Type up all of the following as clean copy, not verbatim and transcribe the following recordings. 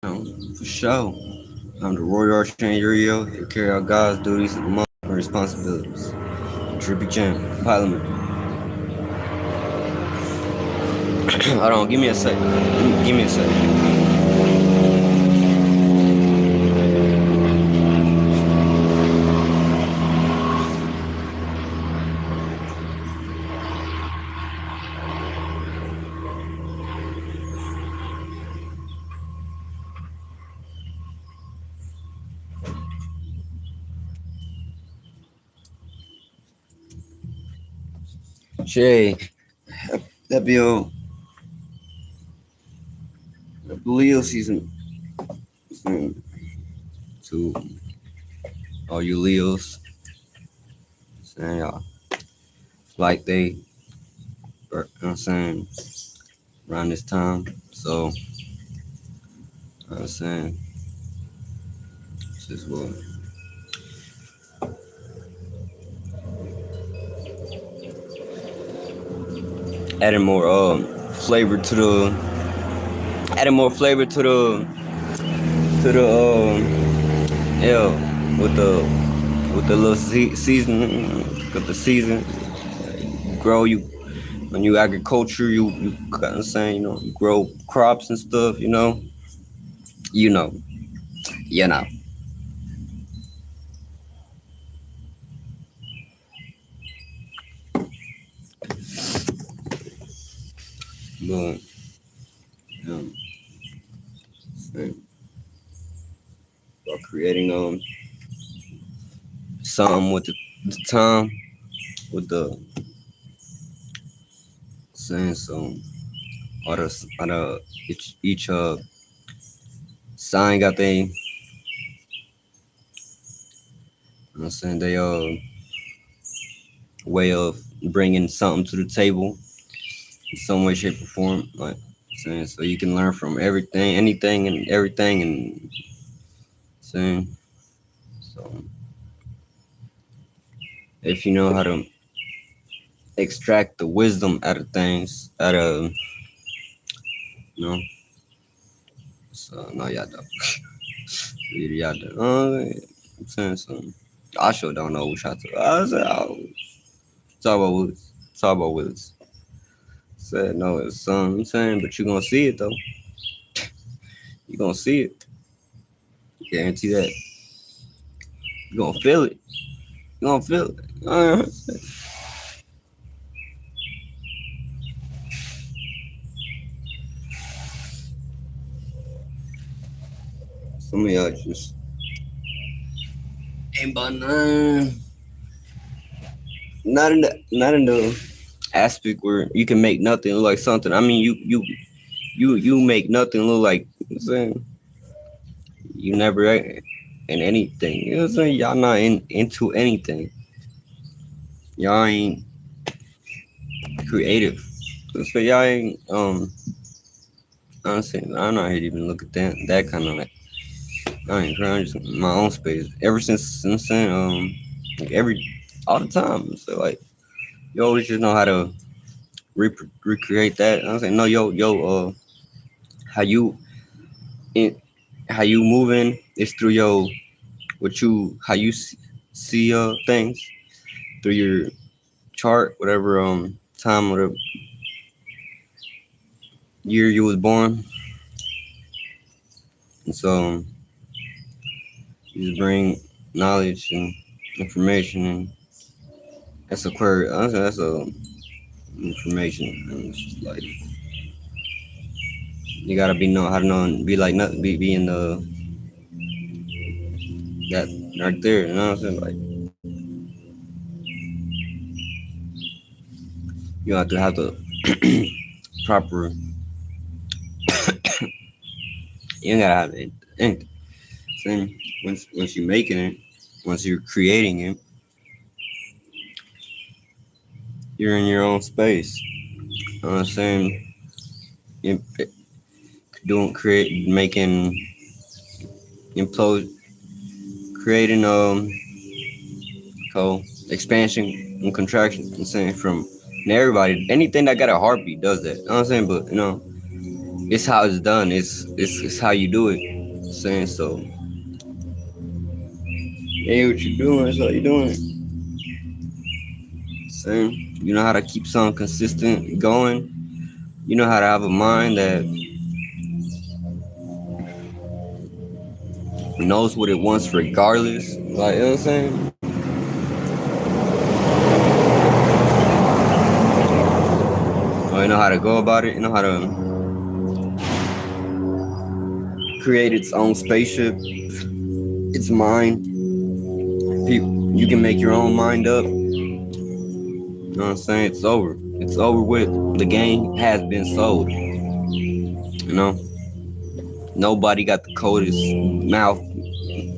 For sure. I'm the Roy Archie Uriel to carry out God's duties and motherfucking responsibilities. Trippy Jam, Parliament. Hold on, give me a sec. Give me a sec. Shay, that be on Leo season. To all you Leos, saying y'all, like they, you know what I'm saying, around this time. So, you know what I'm saying, this is what. Adding more flavor to the, adding more flavor to the yeah, with the little season, with the season. Grow you when you agriculture, you kind of saying, you know, you grow crops and stuff, you know, you know. But um, about creating something with the time, with the saying so other each sign got they, you know what I'm saying, they way of bringing something to the table in some way, shape, or form. Like saying, so you can learn from everything, anything, and everything, and saying so if you know how to extract the wisdom out of things, out of so no, y'all don't. Y'all don't. I'm saying something. I sure don't know what y'all talk. I said, talk about Willis. Talk about Willis. Said no, it's something. I'm saying, but you gonna see it though. You gonna see it. Guarantee that. You gonna feel it. You gonna feel it. Some of y'all just ain't about none. Not in the aspect where you can make nothing look like something. I mean, you make nothing look like. You know what I'm saying, you never in anything. You know what I'm saying? Y'all not into anything. Y'all ain't creative. So y'all ain't honestly, I'm not here to even look at that kind of like. I ain't trying just my own space. Ever since I'm saying like all the time. So like you always just know how to recreate that. I'm saying no, how you in how you moving is through your how you see things through your chart, whatever time, whatever year you was born. And so you just bring knowledge and information, and that's a query. Honestly, that's a information. And it's like you gotta be know how to know, be like nothing, be in the that right there. You know what I'm saying? Like you have the proper. You gotta have it. Same once you're making it, once you're creating it, you're in your own space. You know what I'm saying? You doing create making implode creating expansion and contraction. I'm saying from and everybody, anything that got a heartbeat does that. You know what I'm saying? But it's how it's done. It's how you do it. Saying so. Hey, what you doing? That's how you doing. Saying you know how to keep something consistent going. You know how to have a mind that knows what it wants regardless. Like, you know what I'm saying? Or you know how to go about it. You know how to create its own spaceship. Its mind. People, you can make your own mind up. You know what I'm saying? It's over. It's over with. The game has been sold. You know? Nobody got the coldest mouth,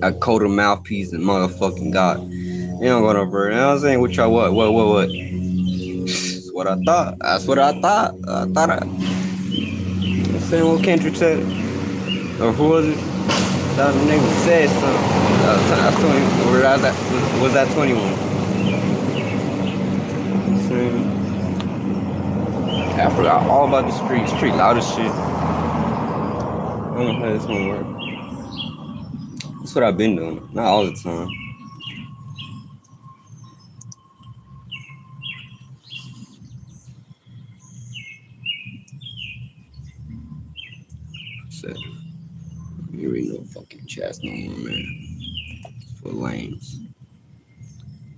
a colder mouthpiece than motherfucking God. You don't go no further. You know what I'm saying? What y'all, what? That's what I thought. That's what I thought. I'm saying what Kendrick said. Or who was it? That nigga said something. That's 20. Or was that 21? I forgot all about the street. Street loud as shit. I don't know how this one work. That's what I've been doing. Not all the time. Shit. You read no fucking chats no more, man. It's for lames.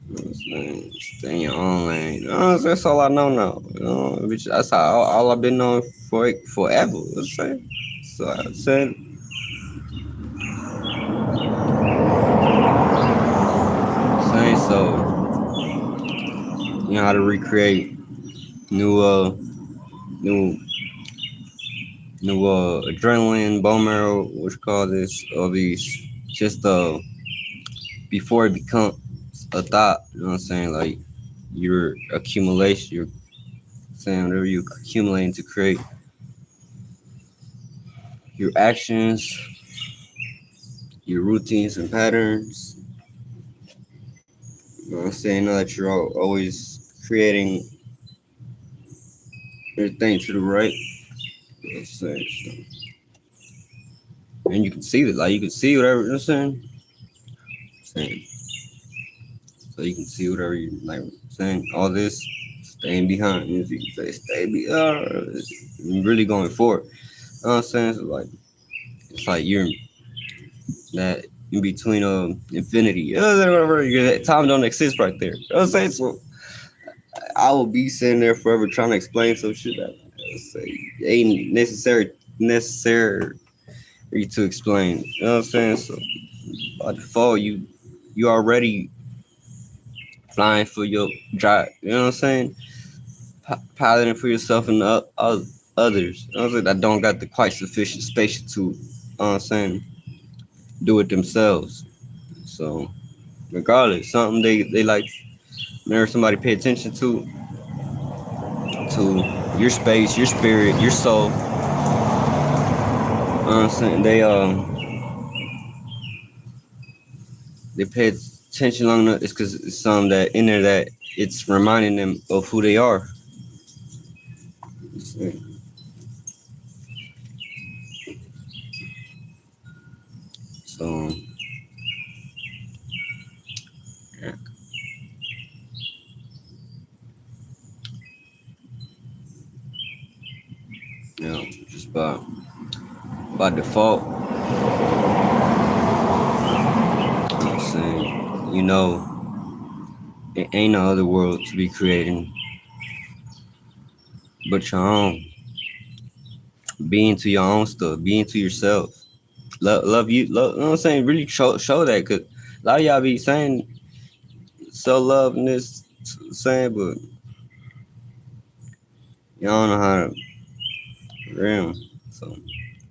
You know what I'm saying? Stay in your own lane. You know, that's all I know now. You know, bitch, that's how all I've been knowing for forever. Let's say. So I said. Saying so. You know how to recreate new adrenaline, bone marrow, what you call this, of these, just before it becomes a thought. You know what I'm saying? Like your accumulation, you're saying whatever you accumulating to create your actions, your routines and patterns. You know what I'm saying? Know that you're always creating everything to the right. You know what I'm saying? And you can see it, like you can see whatever. You know what I'm saying? So you can see whatever you like. Saying all this, staying behind. You can say stay behind. Really going forward. You know what I'm saying? So it's like you're that in between infinity. Whatever. Time don't exist right there. You know what I'm saying? So I will be sitting there forever trying to explain some shit that say ain't necessary to explain. You know what I'm saying? So by default, you already flying for your drive. You know what I'm saying? Piloting for yourself and others. You know what I'm saying? That don't got the quite sufficient space to. You know what I'm saying? Do it themselves. So regardless, something they like. Whenever somebody pay attention to your space, your spirit, your soul. You know what I'm saying? They pay attention long enough. It's because it's something that in there that it's reminding them of who they are. So yeah. You know, just by default. You know what I'm saying? You know, it ain't no other world to be creating but your own. Be into your own stuff. Be into yourself. Love you. Love, you know what I'm saying? Really show that. Because a lot of y'all be saying self-love and this, saying, but y'all don't know how to real. So,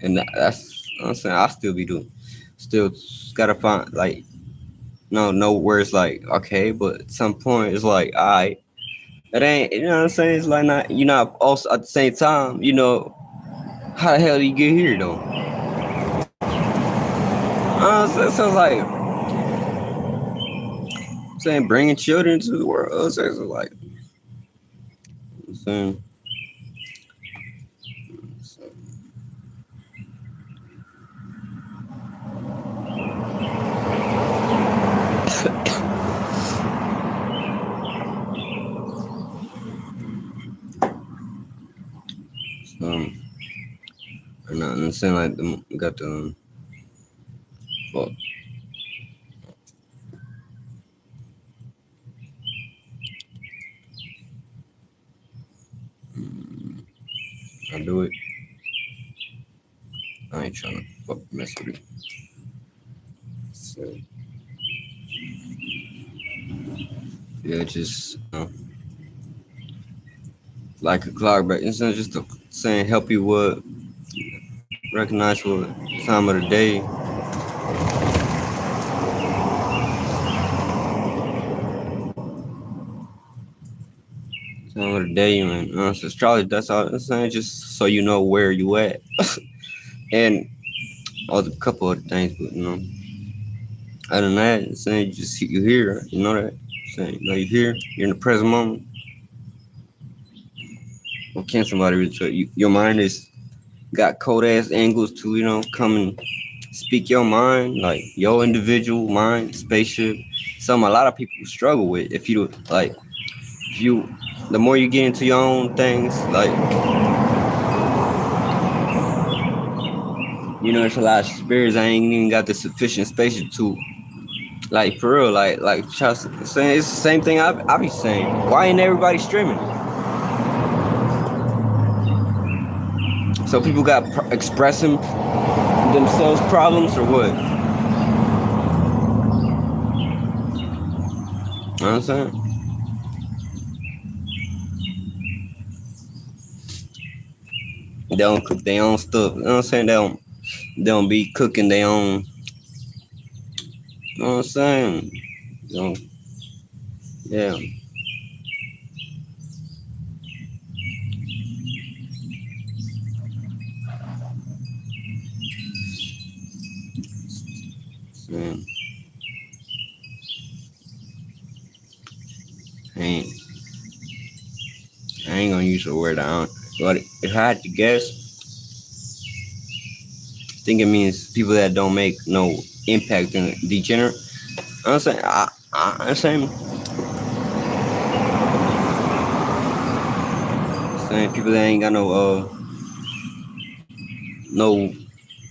and that's, you know what I'm saying? I still be doing. Still gotta find, like, no where it's like, okay, but at some point it's like, all right. It ain't, you know what I'm saying? It's like not, you're not also at the same time, you know, how the hell do you get here though? So like, I'm saying bringing children to the world, so it's like, I'm saying, so, saying like got the fuck. I do it. I ain't trying to fuck mess with it. So yeah, just like a clock, but instead of just saying help you what recognize what time of the day. Time of the day you in. So astrology, that's all I'm saying, just so you know where you at. And a couple other things, but other than that, saying just you here, you know that. Saying you here, you're in the present moment. Well, can't somebody really tell you? Your mind is got cold ass angles to come and speak your mind, like your individual mind, spaceship. Something a lot of people struggle with. If you the more you get into your own things, like there's a lot of spirits I ain't even got the sufficient spaceship to, like for real, like just saying it's the same thing I be saying. Why ain't everybody streaming? So people got expressing themselves problems or what? You know what I'm saying? They don't cook their own stuff. You know what I'm saying? They don't be cooking their own. You know what I'm saying? Yeah. Man. I ain't gonna use the word out. But if I had to guess, I think it means people that don't make no impact and degenerate. I'm saying, I'm saying people that ain't got no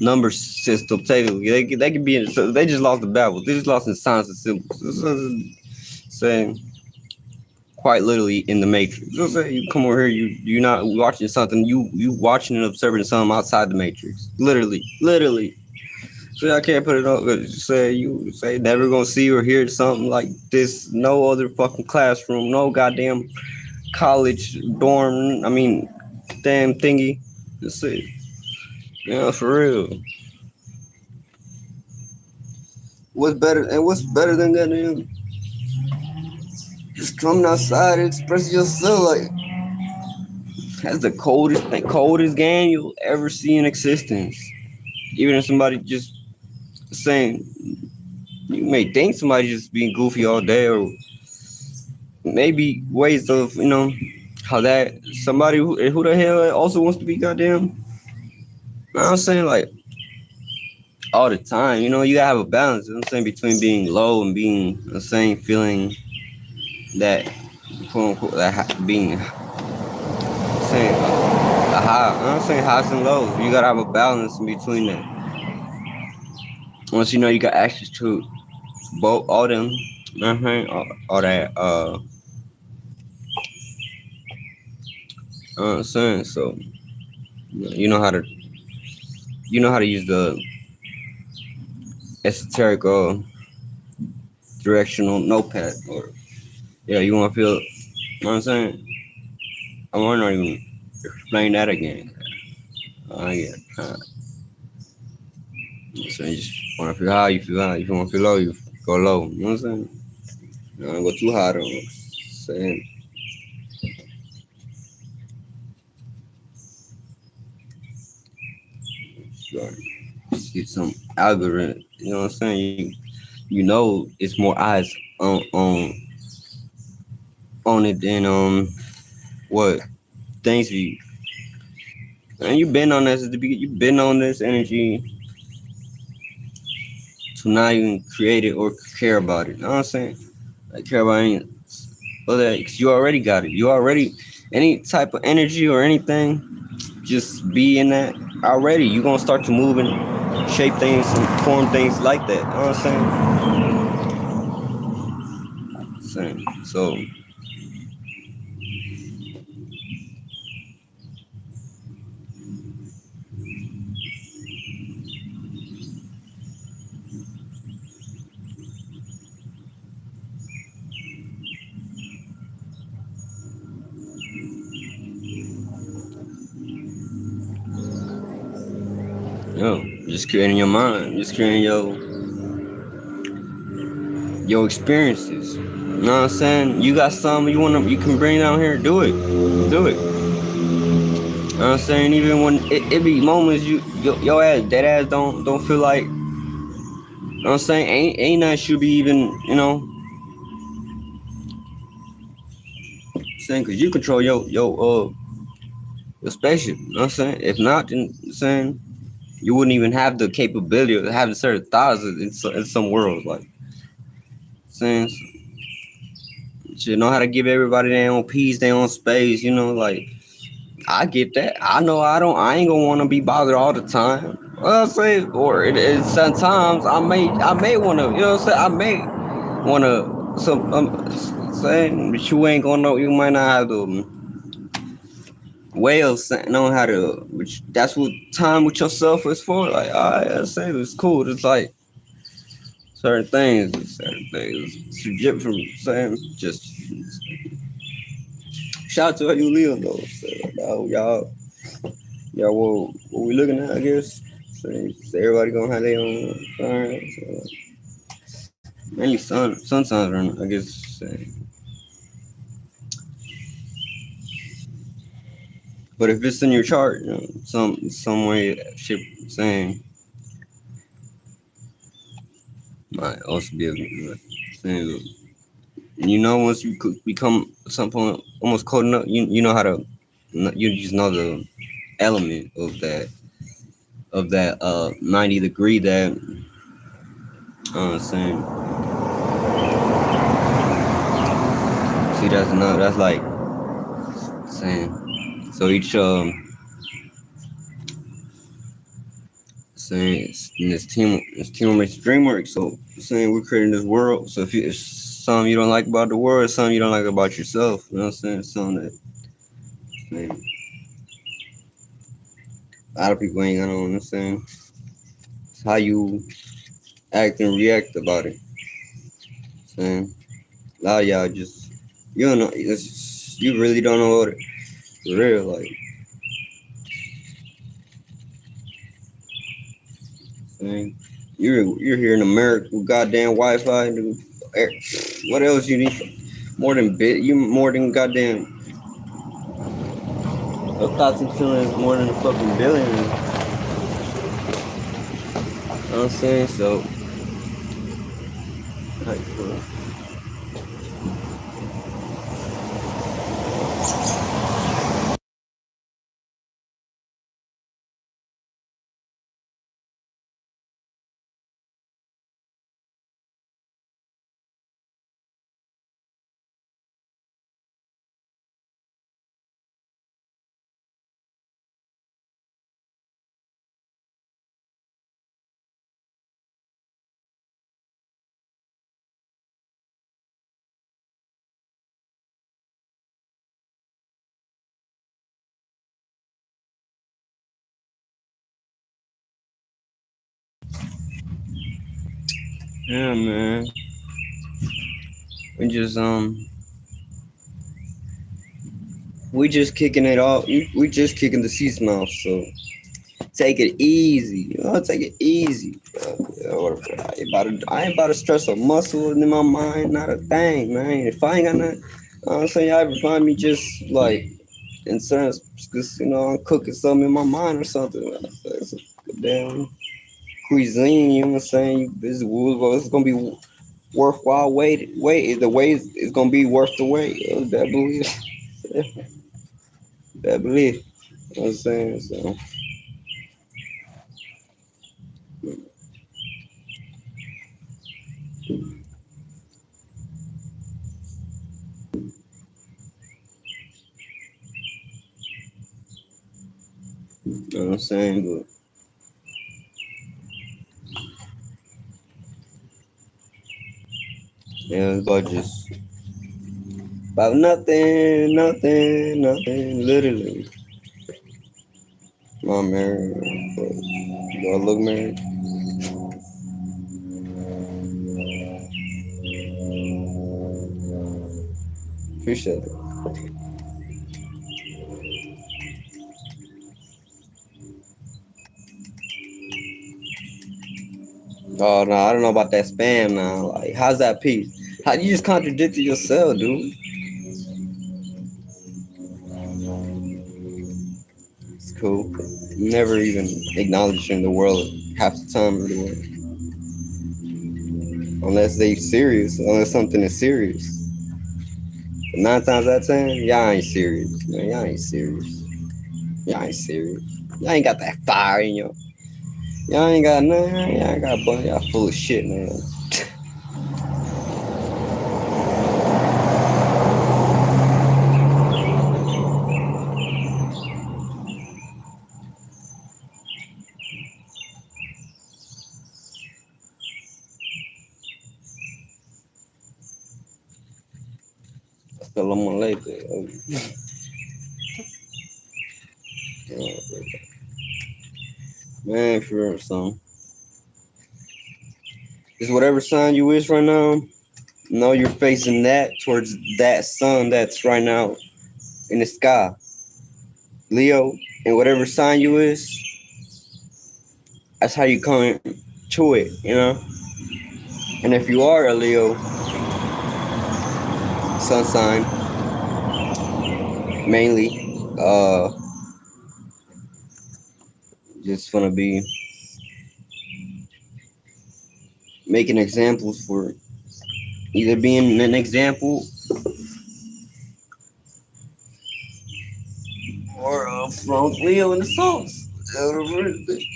number system. They could be in. So they just lost the battle. They just lost in science and symbols. Saying quite literally in the matrix. So say you come over here, you're not watching something. You watching and observing something outside the matrix. Literally. So I can't put it on. Say never gonna see or hear something like this. No other fucking classroom. No goddamn college dorm. I mean, damn thingy. Just it. For real. What's better than that? Just coming outside and expressing yourself like that's the coldest game you'll ever see in existence. Even if somebody just saying, you may think somebody just being goofy all day, or maybe ways of how that somebody who the hell also wants to be goddamn. You know what I'm saying, like all the time. You gotta have a balance. You know what I'm saying, between being low and being feeling that quote unquote that being saying a high. I'm saying highs and lows. You gotta have a balance in between that. Once you got access to both all them, all that. I'm saying, so you know how to use the esoteric directional notepad, or you want to feel. You know what I'm saying? I want to even explain that again. Yeah. So you just want to feel high, you feel high. If you want to feel low, you go low. You know what I'm saying? You don't go too high though. Saying. Sure. Just get some algorithm. You know what I'm saying? It's more eyes on it than what things you. And you've been on this at the beginning. You've been on this energy to not even create it or care about it. You know what I'm saying? Like care about any other, because you already got it. You already any type of energy or anything. Just be in that. already you gonna start to move and shape things and form things like that. You know what I'm saying? So just creating your mind, just creating your experiences. You know what I'm saying? You got something you can bring down here, do it. Do it. You know what I'm saying? Even when it be moments your ass dead ass don't feel like, you know what I'm saying, ain't nothing should be even, saying, cause you control your spaceship, you know what I'm saying? If not, then saying you wouldn't even have the capability of having certain thoughts in some worlds, like saying you know how to give everybody their own peace, their own space, like I get that. I know I ain't gonna wanna be bothered all the time. Well, I say, or sometimes I may wanna, what I'm saying? I may wanna saying, but you ain't gonna know. You might not have the way of knowing how to. Which that's what time with yourself is for. Like, I say it's cool. It's like certain things. It's different from saying just shout out to how you live though. So, y'all, what we looking at? I guess. So everybody gonna have their own fire. So mainly sun signs, run. I guess. But if it's in your chart, some way, shape, saying might also be saying, once you could become some point almost coding up, you know how to, you just know the element of that 90 degree that saying, see, that's like saying, so each saying it's team makes the dream work. So saying we're creating this world. So if something you don't like about the world, something you don't like about yourself, you know what I'm saying? Something that saying, a lot of people ain't gonna know what I'm saying. It's how you act and react about it. Saying a lot of y'all just you don't know. You really don't know what it real like. Saying you're here in America with goddamn Wi-Fi. What else you need? More than you more than goddamn. Your thoughts and feelings more than a fucking billion. You know what I'm saying? So, like, yeah, man. We just we just kicking it off. We just kicking the seats mouth. So take it easy. Take it easy. I ain't about to stress a muscle in my mind. Not a thing, man. If I ain't got nothing, I'm saying y'all ever find me just like in certain, because I'm cooking something in my mind or something. It's a damn cuisine. You know what I'm saying? It's gonna be worthwhile. Wait. The wait is gonna be worth the wait. That believe. That believe. You know what I'm saying? So. You know what I'm saying? But yeah, it's about nothing, nothing, nothing, literally. I'm married, but do I look married? Appreciate it. Oh no, I don't know about that spam now. Like, how's that peace? How you just contradicted yourself, dude? It's cool. Never even acknowledging the world half the time of the world. Unless they serious, unless something is serious. But 9 times out of 10, y'all ain't serious. Man, y'all ain't serious. Y'all ain't serious. Y'all ain't got that fire in y'all. Y'all ain't got nothing. Y'all ain't got bunch. Y'all full of shit, man. Assalamu alaikum. Man, for real, son. It's whatever sign you is right now. Know you're facing that towards that sun that's right now in the sky. Leo, and whatever sign you is, that's how you come to it, you know? And if you are a Leo sun sign, mainly, just gonna be making examples for either being an example or from Leo in the sauce.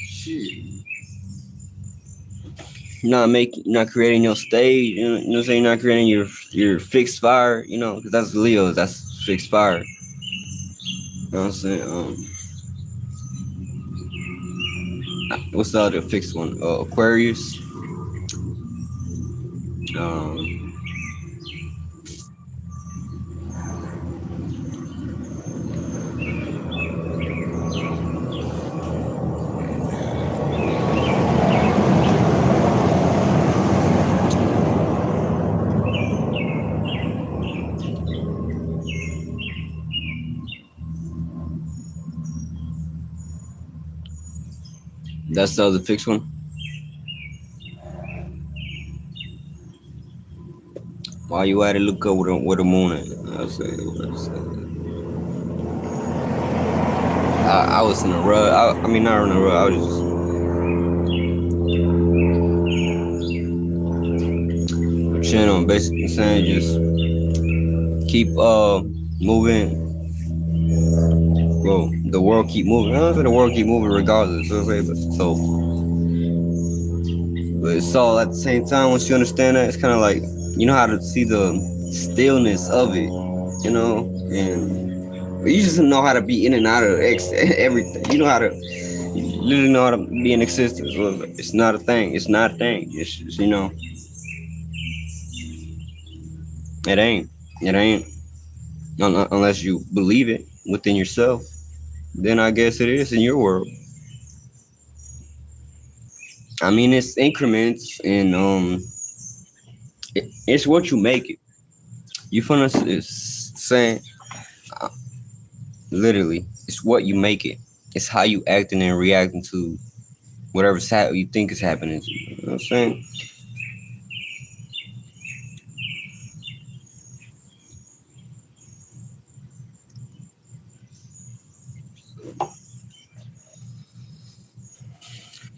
Shit. Not creating your stage, you know what I'm saying? Not creating your fixed fire, you know, because that's Leo's, that's fixed fire. You know what I'm saying? What's the other fixed one? Aquarius. Um, that's the other fixed one. While you at it, look up where the moon is. I was in a rut. I mean, not in a rut. I was just chilling, basically saying just keep moving. Bro, the world keep moving. I don't say the world keep moving regardless. But it's all at the same time. Once you understand that, it's kind of like you know how to see the stillness of it, you know, and you just know how to be in and out of everything. You know how to you literally know how to be in existence. It's not a thing. It's not a thing. It's just, you know, it ain't. It ain't unless you believe it within yourself. Then I guess it is in your world. I mean, it's increments, and it's what you make it. You feel us? It's saying literally, it's what you make it. It's how you acting and reacting to whatever's you think is happening to you. You know what I'm saying?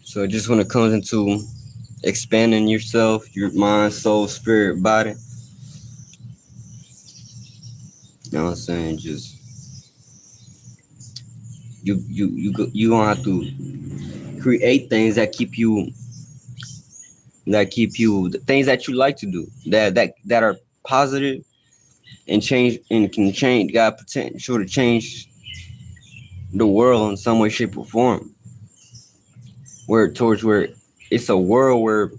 So just when it comes into expanding yourself, your mind, soul, spirit, body, you know what I'm saying? Just you gonna have to create things the things that you like to do that are positive and change and can change got potential to change the world in some way, shape, or form. Where it's a world where,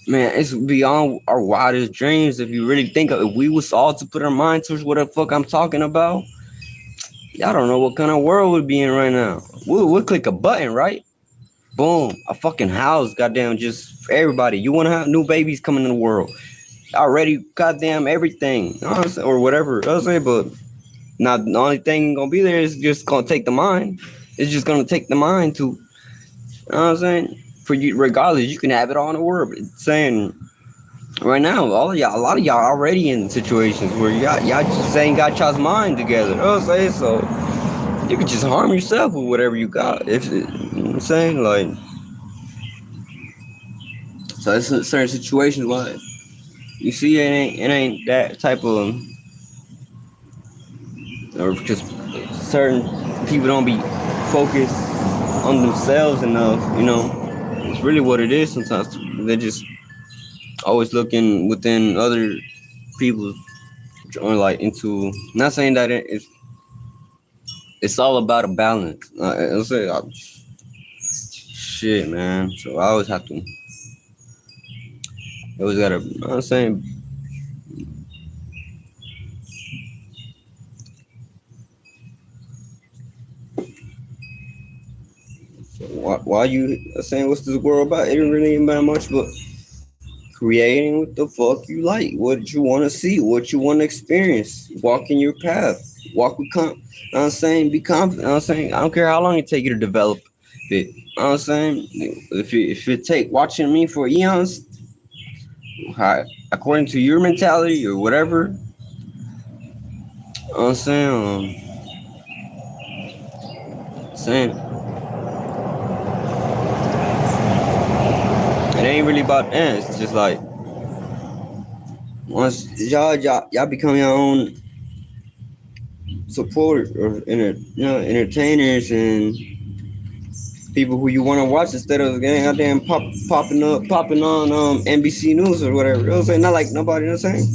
man, it's beyond our wildest dreams. If you really think of, if we was all to put our mind towards what the fuck I'm talking about, y'all don't know what kind of world we'd be in right now. We'll click a button, right? Boom, a fucking house, goddamn, just for everybody. You want to have new babies coming in the world. Already, goddamn, everything, you know what I'm saying? Or whatever. I say, but not the only thing gonna be there is just gonna take the mind. It's just gonna take the mind to, you know what I'm saying? For you, regardless, you can have it all in the world. But it's saying right now, all of y'all, a lot of y'all already in situations where y'all just ain't got y'all's mind together. You know what I'm saying? So you can just harm yourself with whatever you got. If you know what I'm saying, like, so it's certain situations why you see it ain't that type of, or just certain people don't be focused on themselves enough. You know, it's really what it is. Sometimes they're just always looking within other people, or like into. Not saying that it's all about a balance. I'll say, shit, man. So I always have to. Always gotta. You know what I'm saying. So why you saying what's this world about? It ain't really about much, but creating what the fuck you like, what you want to see, what you want to experience. Walk in your path. Walk with you know what I'm saying, be confident. You know what I'm saying, I don't care how long it take you to develop it. You know what I'm saying, if it take watching me for eons, according to your mentality or whatever. You know what I'm saying it ain't really about that. It's just like once y'all become your own support or entertainers and people who you want to watch instead of getting out there and popping on NBC News or whatever. You know what I'm saying? Not like nobody. You know what I'm saying?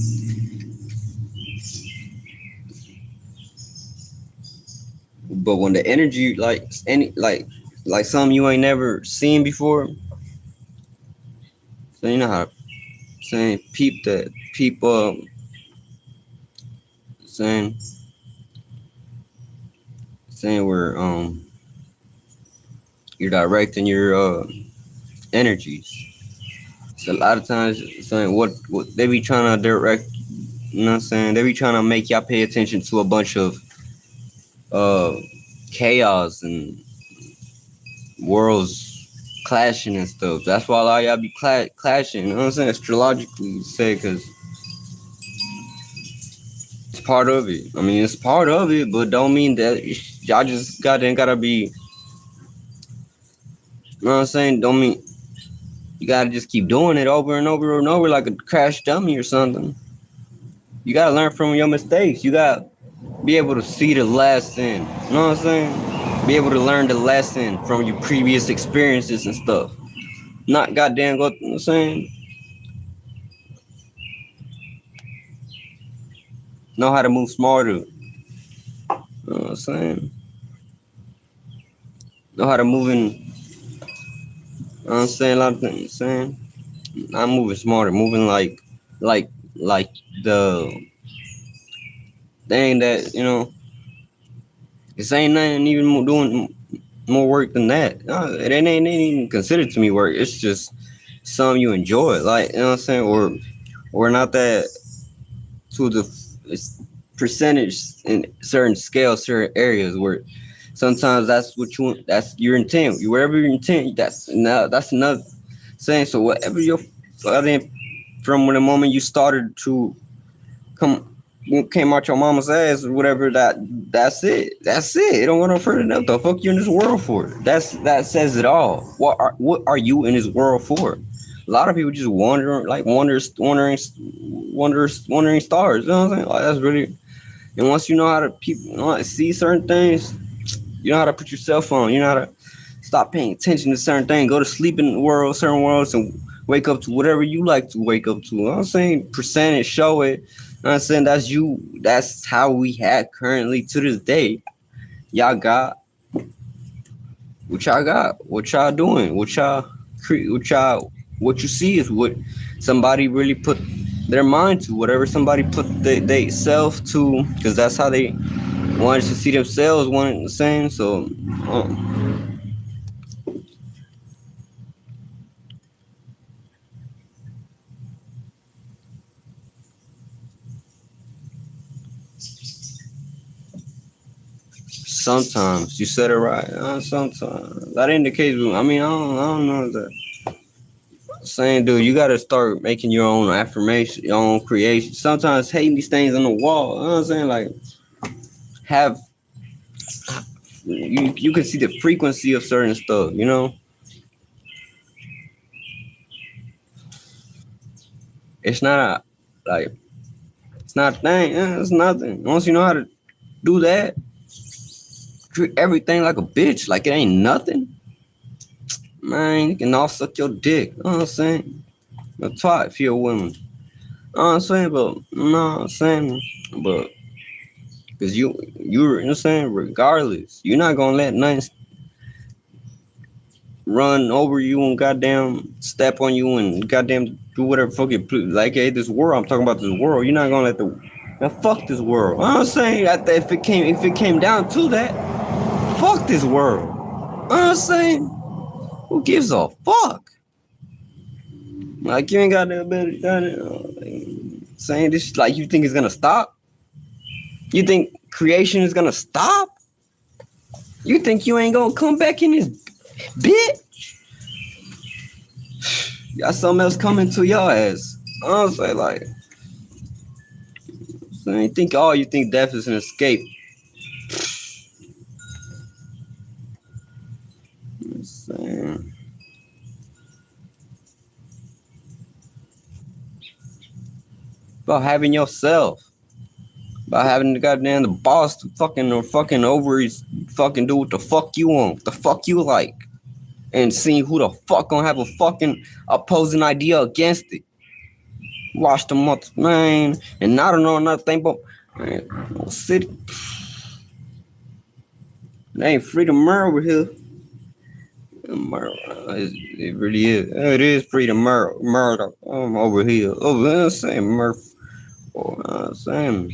But when the energy like something you ain't never seen before, so you know how saying peep that people saying where you're directing your energies. So a lot of times saying what they be trying to direct, you know what I'm saying? They be trying to make y'all pay attention to a bunch of uh chaos and worlds clashing and stuff. That's why a lot of y'all be clashing, you know what I'm saying? Astrologically say, because it's part of it. I mean, it's part of it, but don't mean that y'all just gotta be, you know what I'm saying? Don't mean you gotta just keep doing it over and over and over like a crash dummy or something. You gotta learn from your mistakes. You gotta be able to see the lesson. You know what I'm saying? Be able to learn the lesson from your previous experiences and stuff. Not goddamn go, you know what I'm saying? Know how to move smarter. You know what I'm saying? Know how to move in, you know what I'm saying? A lot of things, saying. I'm moving smarter, moving like like the thing that, you know, this ain't nothing even doing more work than that. No, it ain't even considered to me work. It's just something you enjoy, like, you know what I'm saying, or not that to the it's percentage in certain scales, certain areas where sometimes that's what you want. That's your intent. Wherever your intent, that's another saying. So whatever your from the moment you started to come came out your mama's ass or whatever, that's it. That's it. It don't go no further than that. The fuck you in this world for? That says it all. What are you in this world for? A lot of people just wandering stars. You know what I'm saying? Like, that's really. And once you know how to see certain things, you know how to put yourself on. You know how to stop paying attention to certain things. Go to sleep in the world, certain worlds, and wake up to whatever you like to wake up to. You know what I'm saying? Present it, show it. You know what I'm saying? That's you. That's how we had currently to this day. Y'all got What y'all got? What y'all doing? What you see is what somebody really put their mind to. Whatever somebody put they self to, because that's how they wanted to see themselves. Wanted the same. So, sometimes you said it right. Sometimes that ain't the case. I mean, I don't know that. Saying, dude, you gotta start making your own affirmation, your own creation. Sometimes hating these things on the wall. You know what I'm saying? Like, have you can see the frequency of certain stuff. You know, it's not like it's not a thing. It's nothing. Once you know how to do that, treat everything like a bitch, like it ain't nothing. Man, you can all suck your dick. You know what I'm saying? A twat if you're a woman. You know what I'm saying? But no, I'm saying, but because you know what I'm saying, regardless, you're not gonna let nothing run over you and goddamn step on you and goddamn do whatever fuck it like. Hey, this world, I'm talking about this world. You're not gonna let the now fuck this world. I'm saying that if it came down to that, fuck this world. I'm saying, who gives a fuck? Like, you ain't got no ability done it. Like, saying this like, you think it's gonna stop? You think creation is gonna stop? You think you ain't gonna come back in this bit? Got something else coming to your ass. I'm saying, like, so you think, oh, you think death is an escape? I'm saying, about having yourself, about having the goddamn the boss to fucking or fucking ovaries, fucking do what the fuck you want, what the fuck you like, and seeing who the fuck gonna have a fucking opposing idea against it. Watch the month, man, and I don't know another thing, but man, city, it ain't freedom over here. It really is. It is freedom murder. Over here. Over here, same Murph. Same.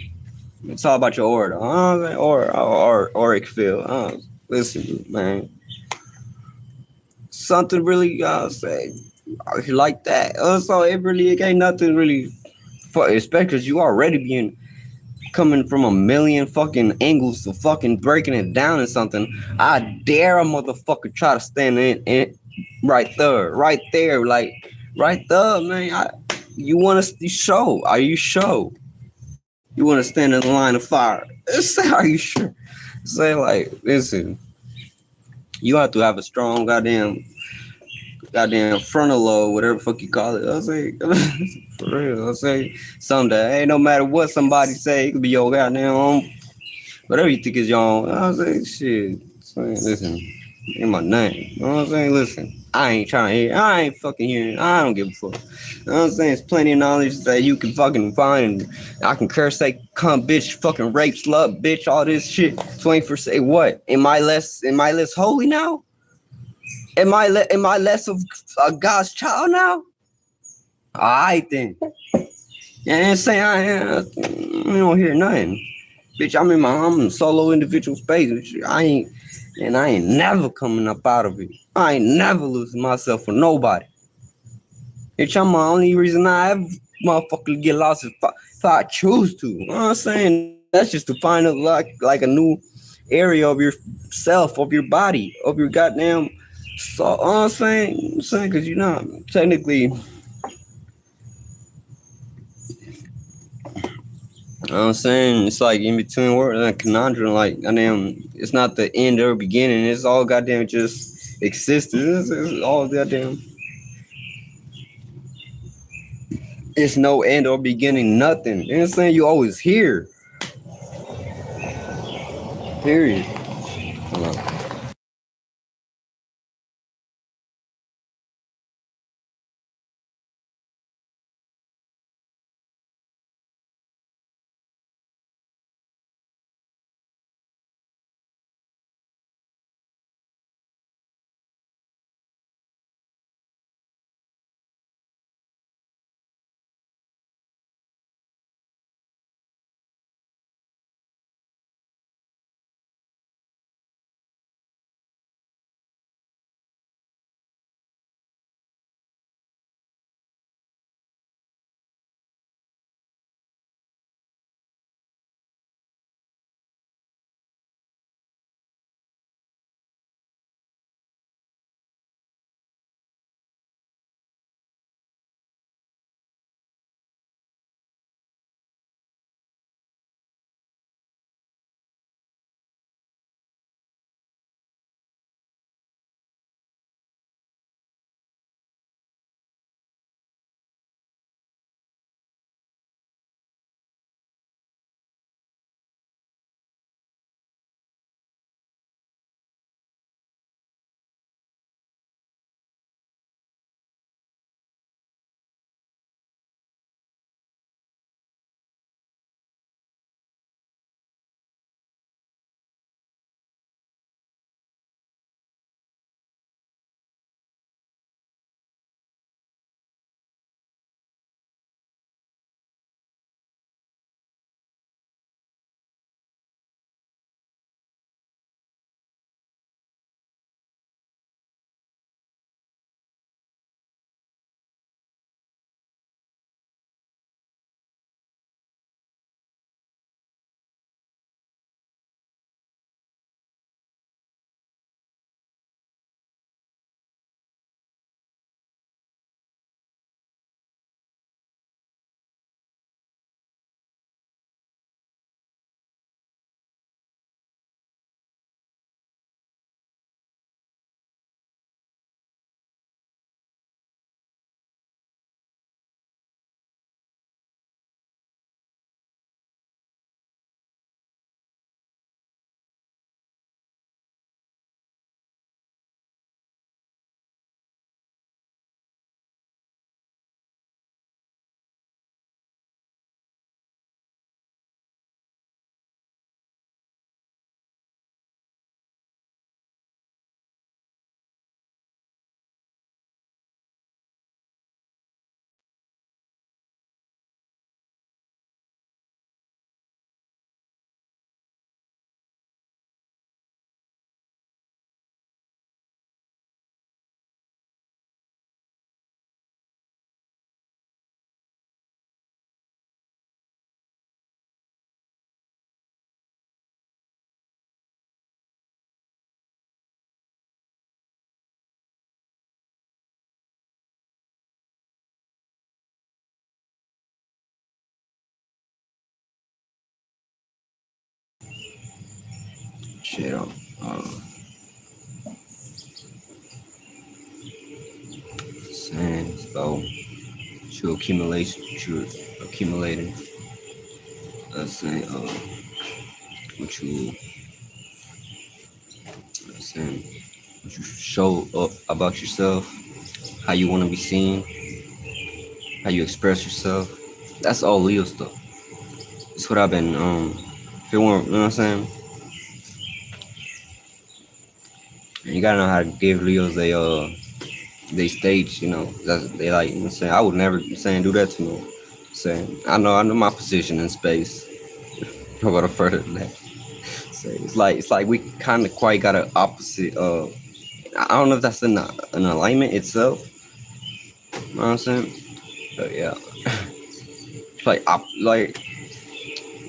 It's all about your order. Or auric field. Listen, man. Something really, say, like that. So it really ain't nothing really, especially because you already being coming from a million fucking angles to fucking breaking it down and something. I dare a motherfucker try to stand in right there, like right there, man. You want to show? Are you sure? You want to stand in the line of fire? Say, are you sure? Say, like, listen, you have to have a strong goddamn frontal lobe, whatever the fuck you call it. I'll say, for real. I'll say something that ain't no matter what somebody say, it could be your goddamn own, whatever you think is your own. I'll say, shit. Listen, in my name. You know what I'm saying? Listen, I ain't trying to hear. I ain't fucking hearing. I don't give a fuck. You know what I'm saying? It's plenty of knowledge that you can fucking find. And I can curse, say, cunt, bitch, fucking rape, slut, bitch, all this shit. 24 say what? Am I less holy now? Am I less of God's child now? Alright then. Yeah, and say I don't hear nothing. Bitch, I'm in solo individual space. Bitch, I ain't never coming up out of it. I ain't never losing myself for nobody. Bitch, I'm the only reason I ever motherfucker get lost if I choose to. You know what I'm saying? That's just to find a like a new area of yourself, of your body, of your goddamn soul. You know what I'm saying, because you know, technically, you know what I'm saying, it's like in between words, like conundrum, like goddamn, it's not the end or beginning. It's all goddamn just existence. It's all goddamn. It's no end or beginning, nothing. You know what I'm saying? You always here. Period. Hold on. Shit. Saying about true accumulation, true accumulating. Saying what you saying what you show up about yourself, how you want to be seen, how you express yourself. That's all Leo stuff. It's what I've been feeling. You know what I'm saying? And you gotta know how to give Leos they stage. You know, that's they like. You know what I'm saying? I would never saying do that to me. Saying I know my position in space. I'll go further than that. So it's like we kind of quite got an opposite. I don't know if that's an alignment itself. You know what I'm saying? But yeah, it's like,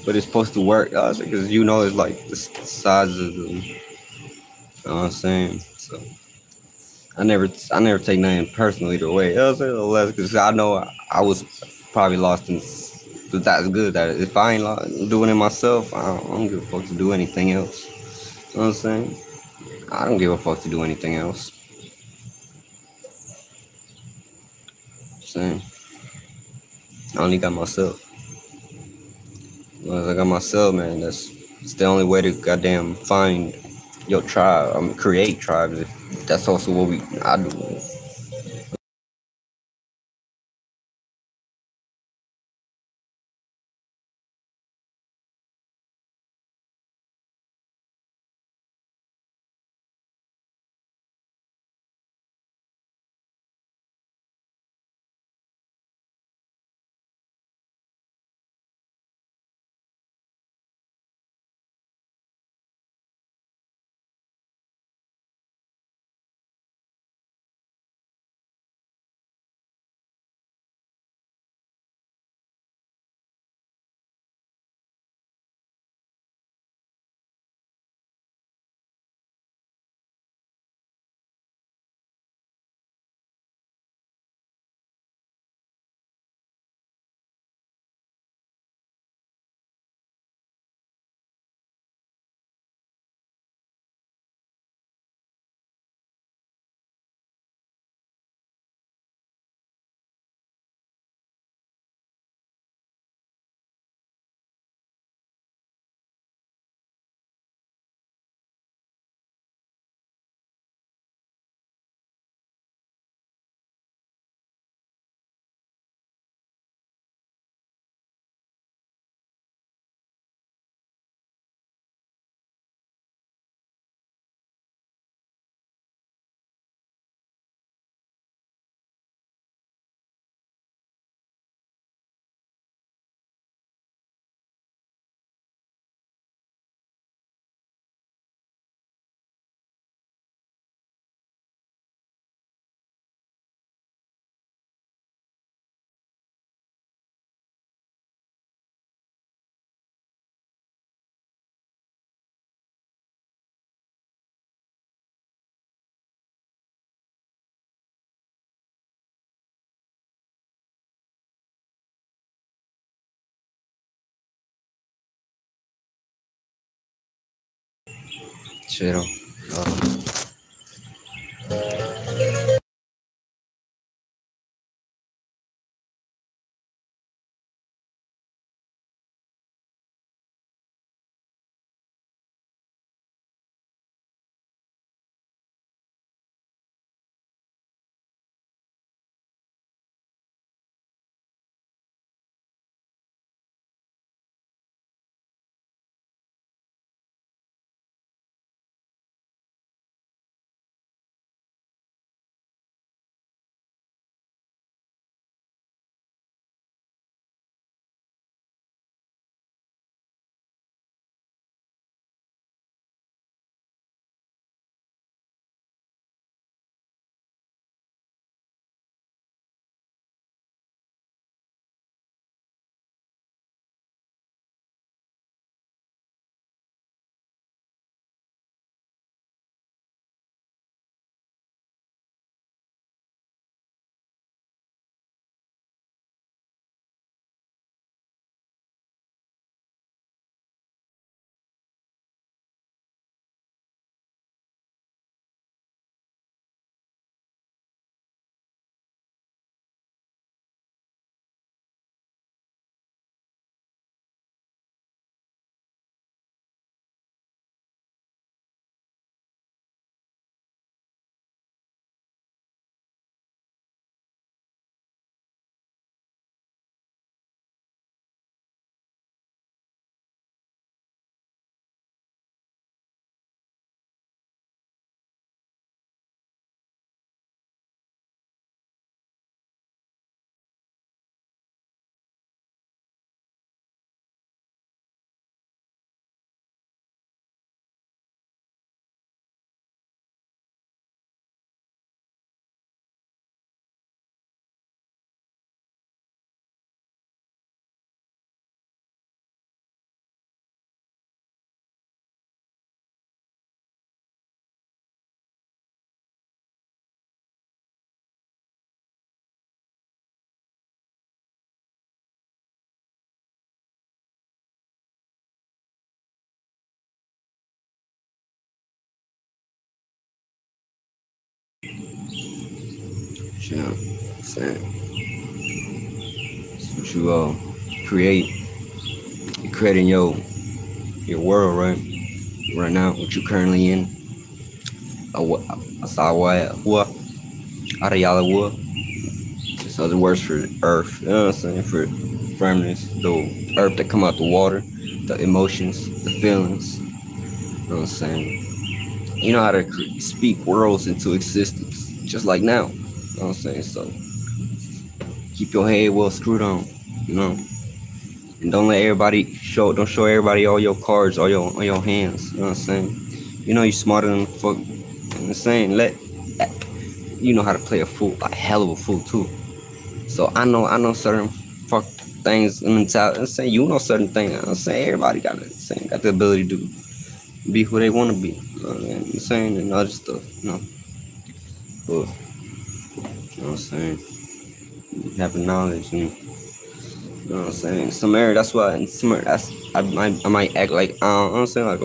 but it's supposed to work because you know it's like the size of the. You know what I'm saying? So I never take nothing personal either way. You know what I'm saying? Because I know I was probably lost in. But that's good. That if I ain't doing it myself, I don't give a fuck to do anything else. You know what I'm saying? I don't give a fuck to do anything else. Saying I only got myself. As long as I got myself, man, that's it's the only way to goddamn find your tribe. I mean, create tribes. That's also what I do. Shit. You know what I'm saying? It's what you create. You creating your world, right? Right now, what you currently in. Asawa, what? Arayala, it's other words for earth. You know what I'm saying? For firmness, the earth that come out the water, the emotions, the feelings. You know what I'm saying? You know how to speak worlds into existence, just like now. You know what I'm saying? So keep your head well screwed on, you know, and don't show everybody all your cards, all your hands. You know what I'm saying? You know you're smarter than fuck. You know what I'm saying? You know how to play a fool, a hell of a fool too. So I know certain fuck things and mentality. I'm saying you know certain things. I'm saying everybody got the ability to be who they want to be. You know what I'm saying? And other stuff. You know, but you know what I'm saying? Having knowledge and you know what I'm saying. Some area that's why in some area, that's I might act like I'm saying like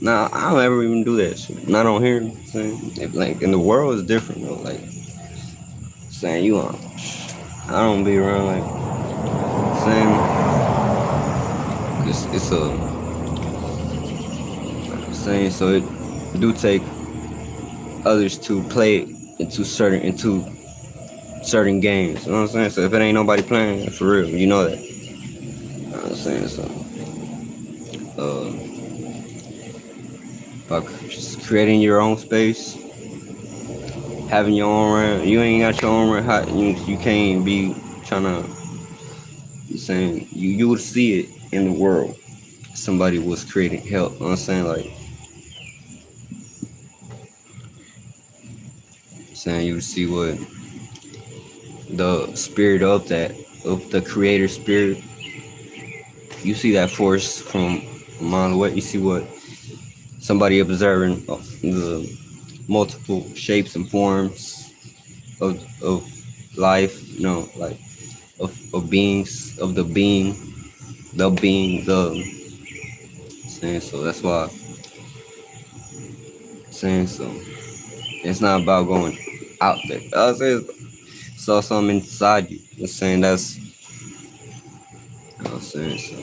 nah I don't ever even do that shit. Not on here. You know what I'm saying if, like in the world is different though. Like saying you on. I don't be around like saying it's a saying so it do take others to play into certain games. You know what I'm saying? So if it ain't nobody playing for real, you know that. You know what I'm saying? So uh like just creating your own space, having your own rent. You ain't got your own rent. You can't be trying to. You saying you would see it in the world. Somebody was creating help. You know what I'm saying saying you would see what the spirit of the creator spirit. You see that force from a mile away. You see what somebody observing the multiple shapes and forms of life. You know, like of beings of the saying so that's why saying so it's not about going out there. I was saying saw something inside you. I'm saying that's you know what I'm saying so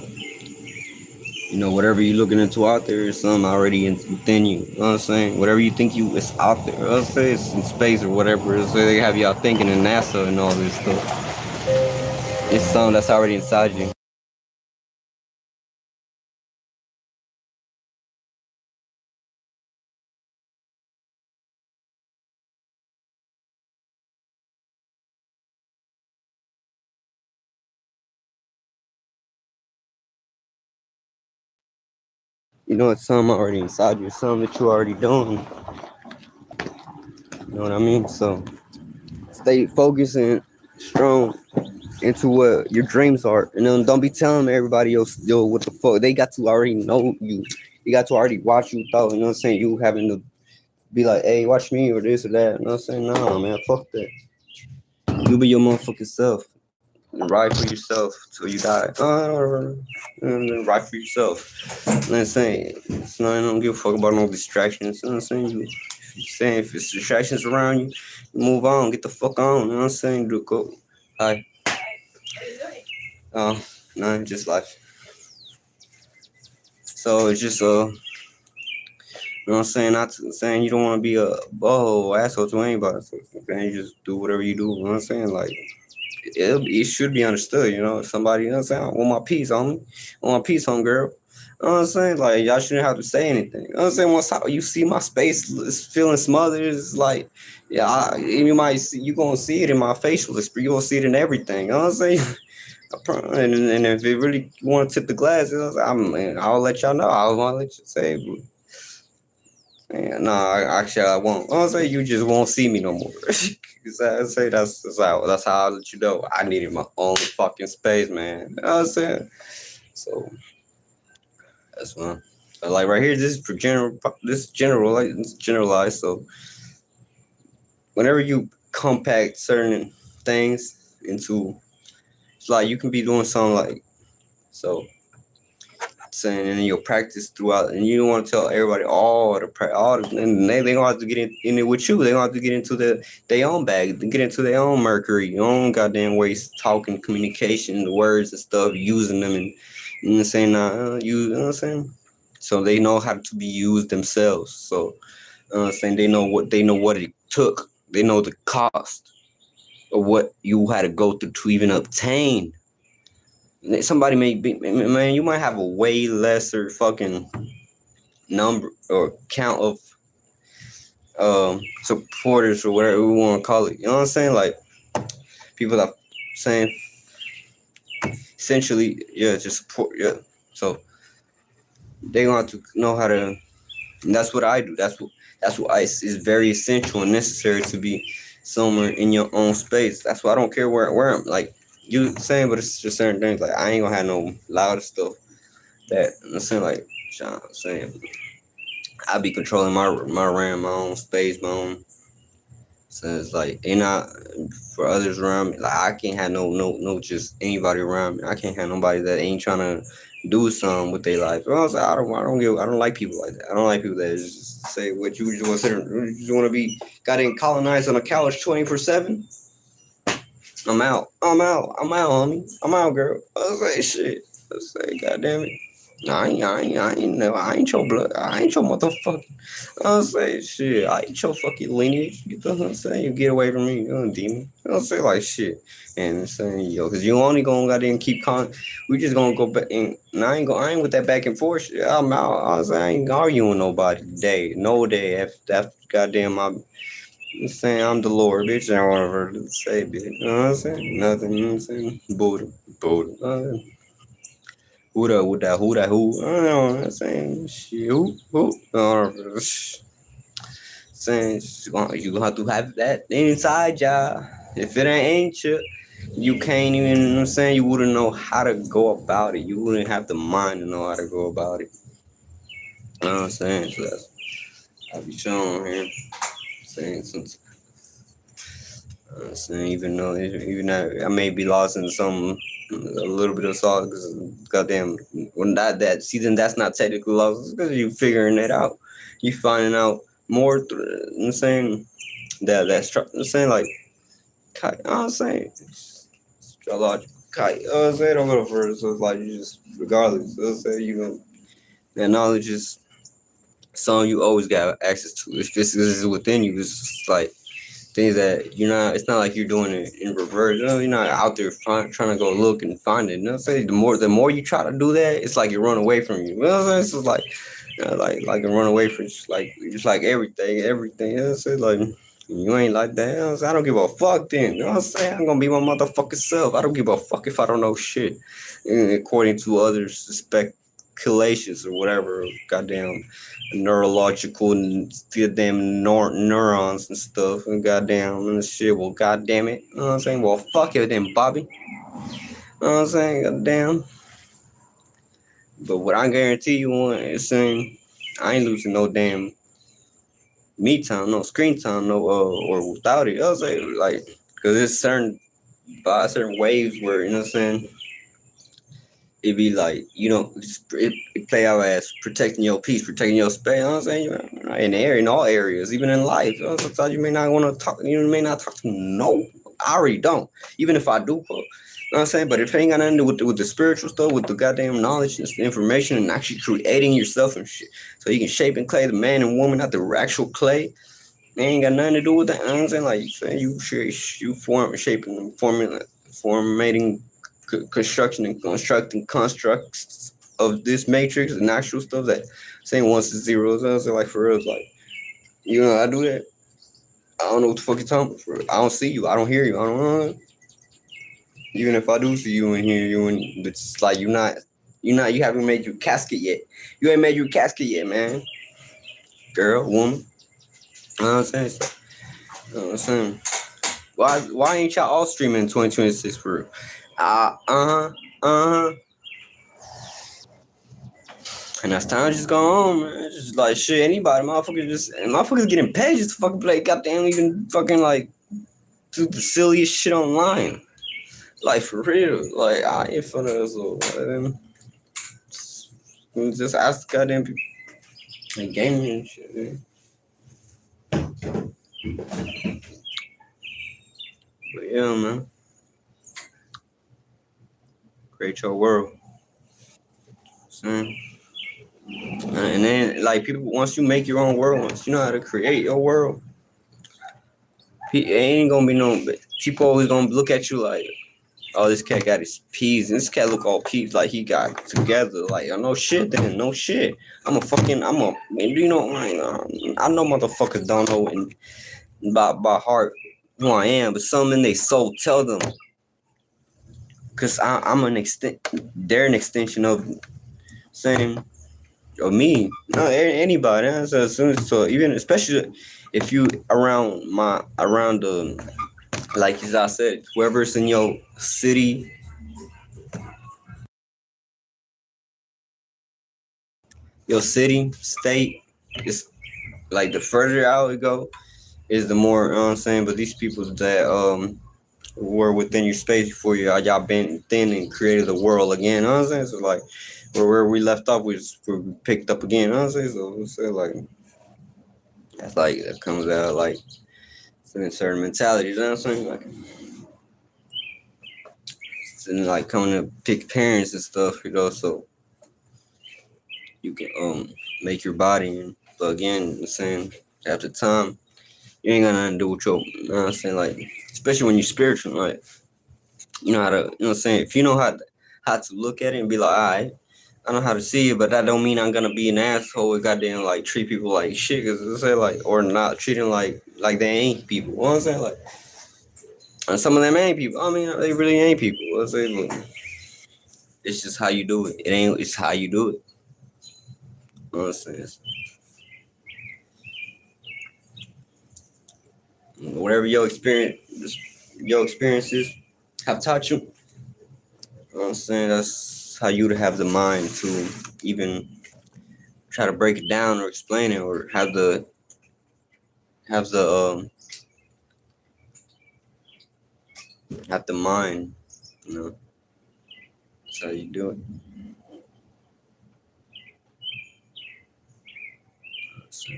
whatever you're looking into out there is something already within you. You know what I'm saying? Whatever you think you it's out there. Let's say it's in space or whatever. So they have you out thinking in NASA and all this stuff. It's something that's already inside you. You know it's something already inside you. It's something that you already doing. You know what I mean? So stay focused and strong into what your dreams are. And then don't be telling everybody else, yo, what the fuck. They got to already know you. You got to already watch you thought, you know what I'm saying? You having to be like, hey, watch me or this or that. You know what I'm saying? No, man, fuck that. You be your motherfucking self. And ride for yourself till you die. Ride for yourself. You know what I'm saying? It's not, I don't give a fuck about no distractions. You know what I'm saying? Saying if it's distractions around you, move on, get the fuck on. You know what I'm saying? Do go. Hi. Uh, no, just life. So it's just you know what I'm saying? Not saying you don't want to be a boho asshole to anybody. So you just do whatever you do. You know what I'm saying? Like it should be understood. You know, if somebody, you know what I'm saying? I want my peace, homie. I want my peace, home girl. You know what I'm saying? Like y'all shouldn't have to say anything. You know what I'm saying? Once you see my space is feeling smothered, it's like, yeah, you might see, you gonna see it in my facial expression. You gonna see it in everything. You know what I'm saying? And if it really want to tip the glass, you know, I'll let y'all know. I'll let you say. No, actually, I won't. I'll say you just won't see me no more. Cause I say that's how I let you know. I needed my own fucking space, man. You know what I'm saying? So that's one. But like right here, this is for general. This is general, like it's generalized. So whenever you compact certain things into, it's like you can be doing something like so. saying, and your practice throughout, and you don't want to tell everybody and they gonna have to get in it with you. They gonna have to get into their own bag, get into their own mercury, your own goddamn ways, talking, communication, the words and stuff, using them, and you know what I'm saying, you know what I'm saying. So they know how to be used themselves. So I'm saying they know what it took. They know the cost of what you had to go through to even obtain. Somebody may be, man, you might have a way lesser fucking number or count of supporters or whatever we want to call it. You know what I'm saying? Like people are saying essentially, yeah, just support, yeah. So they want to know how to. And that's what I do. That's what is very essential and necessary to be somewhere in your own space. That's why I don't care where I'm like. You saying, but it's just certain things like I ain't gonna have no loud stuff. That I'm saying, like Sean saying, I be controlling my RAM, my own space, my own. So it's like they not for others around me. Like I can't have no just anybody around me. I can't have nobody that ain't trying to do something with their life. I don't like people like that. I don't like people that just say what you just want to sit. You just want to be goddamn colonized on a couch 24/7. I'm out, homie. I'm out, girl. I was like, shit. I was like, goddamn it. I ain't your blood. I ain't your motherfucking. I was like, shit. I ain't your fucking lineage. You know what I'm saying? You get away from me, you demon. I was say like shit. And I'm saying, yo, cause you only gonna goddamn keep we just gonna go back and I ain't with that back and forth shit. I'm out. I was like, I ain't arguing with nobody today. No day after goddamn I'm saying I'm the Lord, bitch. I don't want her to say, bitch. You know what I'm saying? Nothing. You know what I'm saying? Buddha. Who that, who? I don't know what I'm saying. Shit, who? Saying you gonna have to have that inside ya. If it ain't you can't even, you know what I'm saying? You wouldn't know how to go about it. You wouldn't have the mind to know how to go about it. You know what I'm saying? So that's, I'll be showing here. Saying something. Saying even though I may be lost in some a little bit of salt because goddamn when that season that's not technically lost because you figuring it out, you finding out more. I'm saying I'm saying like I'm saying astrological. I'm saying don't go first. So it's like you just regardless. So say you know that knowledge is something you always got access to. If this is within you, it's just like things that you're not. It's not like you're doing it in reverse. You know, you're not out there trying to go look and find it. You know what I'm saying? The more you try to do that, it's like you run away from you. You know what I'm saying? It's just like, you know, like a run away from just like everything. You know what I'm saying? Like you ain't like that. You know what I'm saying? I don't give a fuck then. You know what I'm saying? I'm gonna be my motherfucking self. I don't give a fuck if I don't know shit. And according to others, speculations or whatever. Goddamn neurological and goddamn neurons and stuff and goddamn and shit. Well, goddamn it. You know what I'm saying? Well, fuck it then, Bobby. You know what I'm saying? Goddamn. But what I guarantee you on is saying I ain't losing no damn me time, no screen time, no or without it. I was like, because there's certain waves where you know what I'm saying. It be like, you know, it play out as protecting your peace, protecting your space. You know what I'm saying? In all areas, even in life. You know, sometimes you may not want to talk. You may not talk to no. I already don't. Even if I do, you know what I'm saying? But if it ain't got nothing to do with the spiritual stuff, with the goddamn knowledge and information, and actually creating yourself and shit, so you can shape and clay the man and woman, not the actual clay. They ain't got nothing to do with that. You know what I'm saying? Like you saying, you shaping, formatting. Construction and constructing constructs of this matrix and actual stuff that saying ones and zeros. I was like for real, it's like you know I do that. I don't know what the fuck you're talking about. I don't see you. I don't hear you. I don't know. Even if I do see you and hear you, and it's like you haven't made your casket yet. You ain't made your casket yet, man. Girl, woman. You know what I'm saying? You know what I'm saying? Why ain't y'all all streaming in 2026 for real? And as time just go on, man, it's just like shit. Anybody, motherfuckers getting paid just to fucking play goddamn even fucking like do the silliest shit online. Like for real, like I ain't for those little Just ask the goddamn people. Like gaming and shit, man. But yeah, man. Create your world. See? And then, like, people, once you make your own world, once you know how to create your world, it ain't gonna be no. People always gonna look at you like, oh, this cat got his peas. This cat look all peas like he got together. Like, no shit, then no shit. Man, you know, like, I know motherfuckers don't know by heart who I am, but some in they soul tell them. Cause I'm they're an extension of saying, or me, no, anybody. So as soon as, so even especially if you around the, like as I said, whoever's in your city, state, it's like the further out it go, is the more, you know what I'm saying. But these people that were within your space before y'all been thin and created the world again, you know what I'm saying. So like where we left off, we picked up again, you know what I'm saying. So like that's like that comes out like certain mentalities, you know what I'm saying. Like and like coming to pick parents and stuff, you know, so you can make your body. And but again, I'm saying after time, you ain't got nothing to do with your, you know what I'm saying, like especially when you're spiritual, like you know how to, you know what I'm saying, if you know how to look at it and be like, all right, I know how to see it, but that don't mean I'm gonna be an asshole and goddamn like treat people like shit, cause I say like, or not treat them like they ain't people. You know what I'm saying, like, and some of them ain't people. I mean, they really ain't people. I say, but it's just how you do it. It's how you do it. You know what I'm saying? Whatever your experiences have taught you. You know what I'm saying? That's how you to have the mind to even try to break it down or explain it, or have the mind, you know. That's how you do it. So,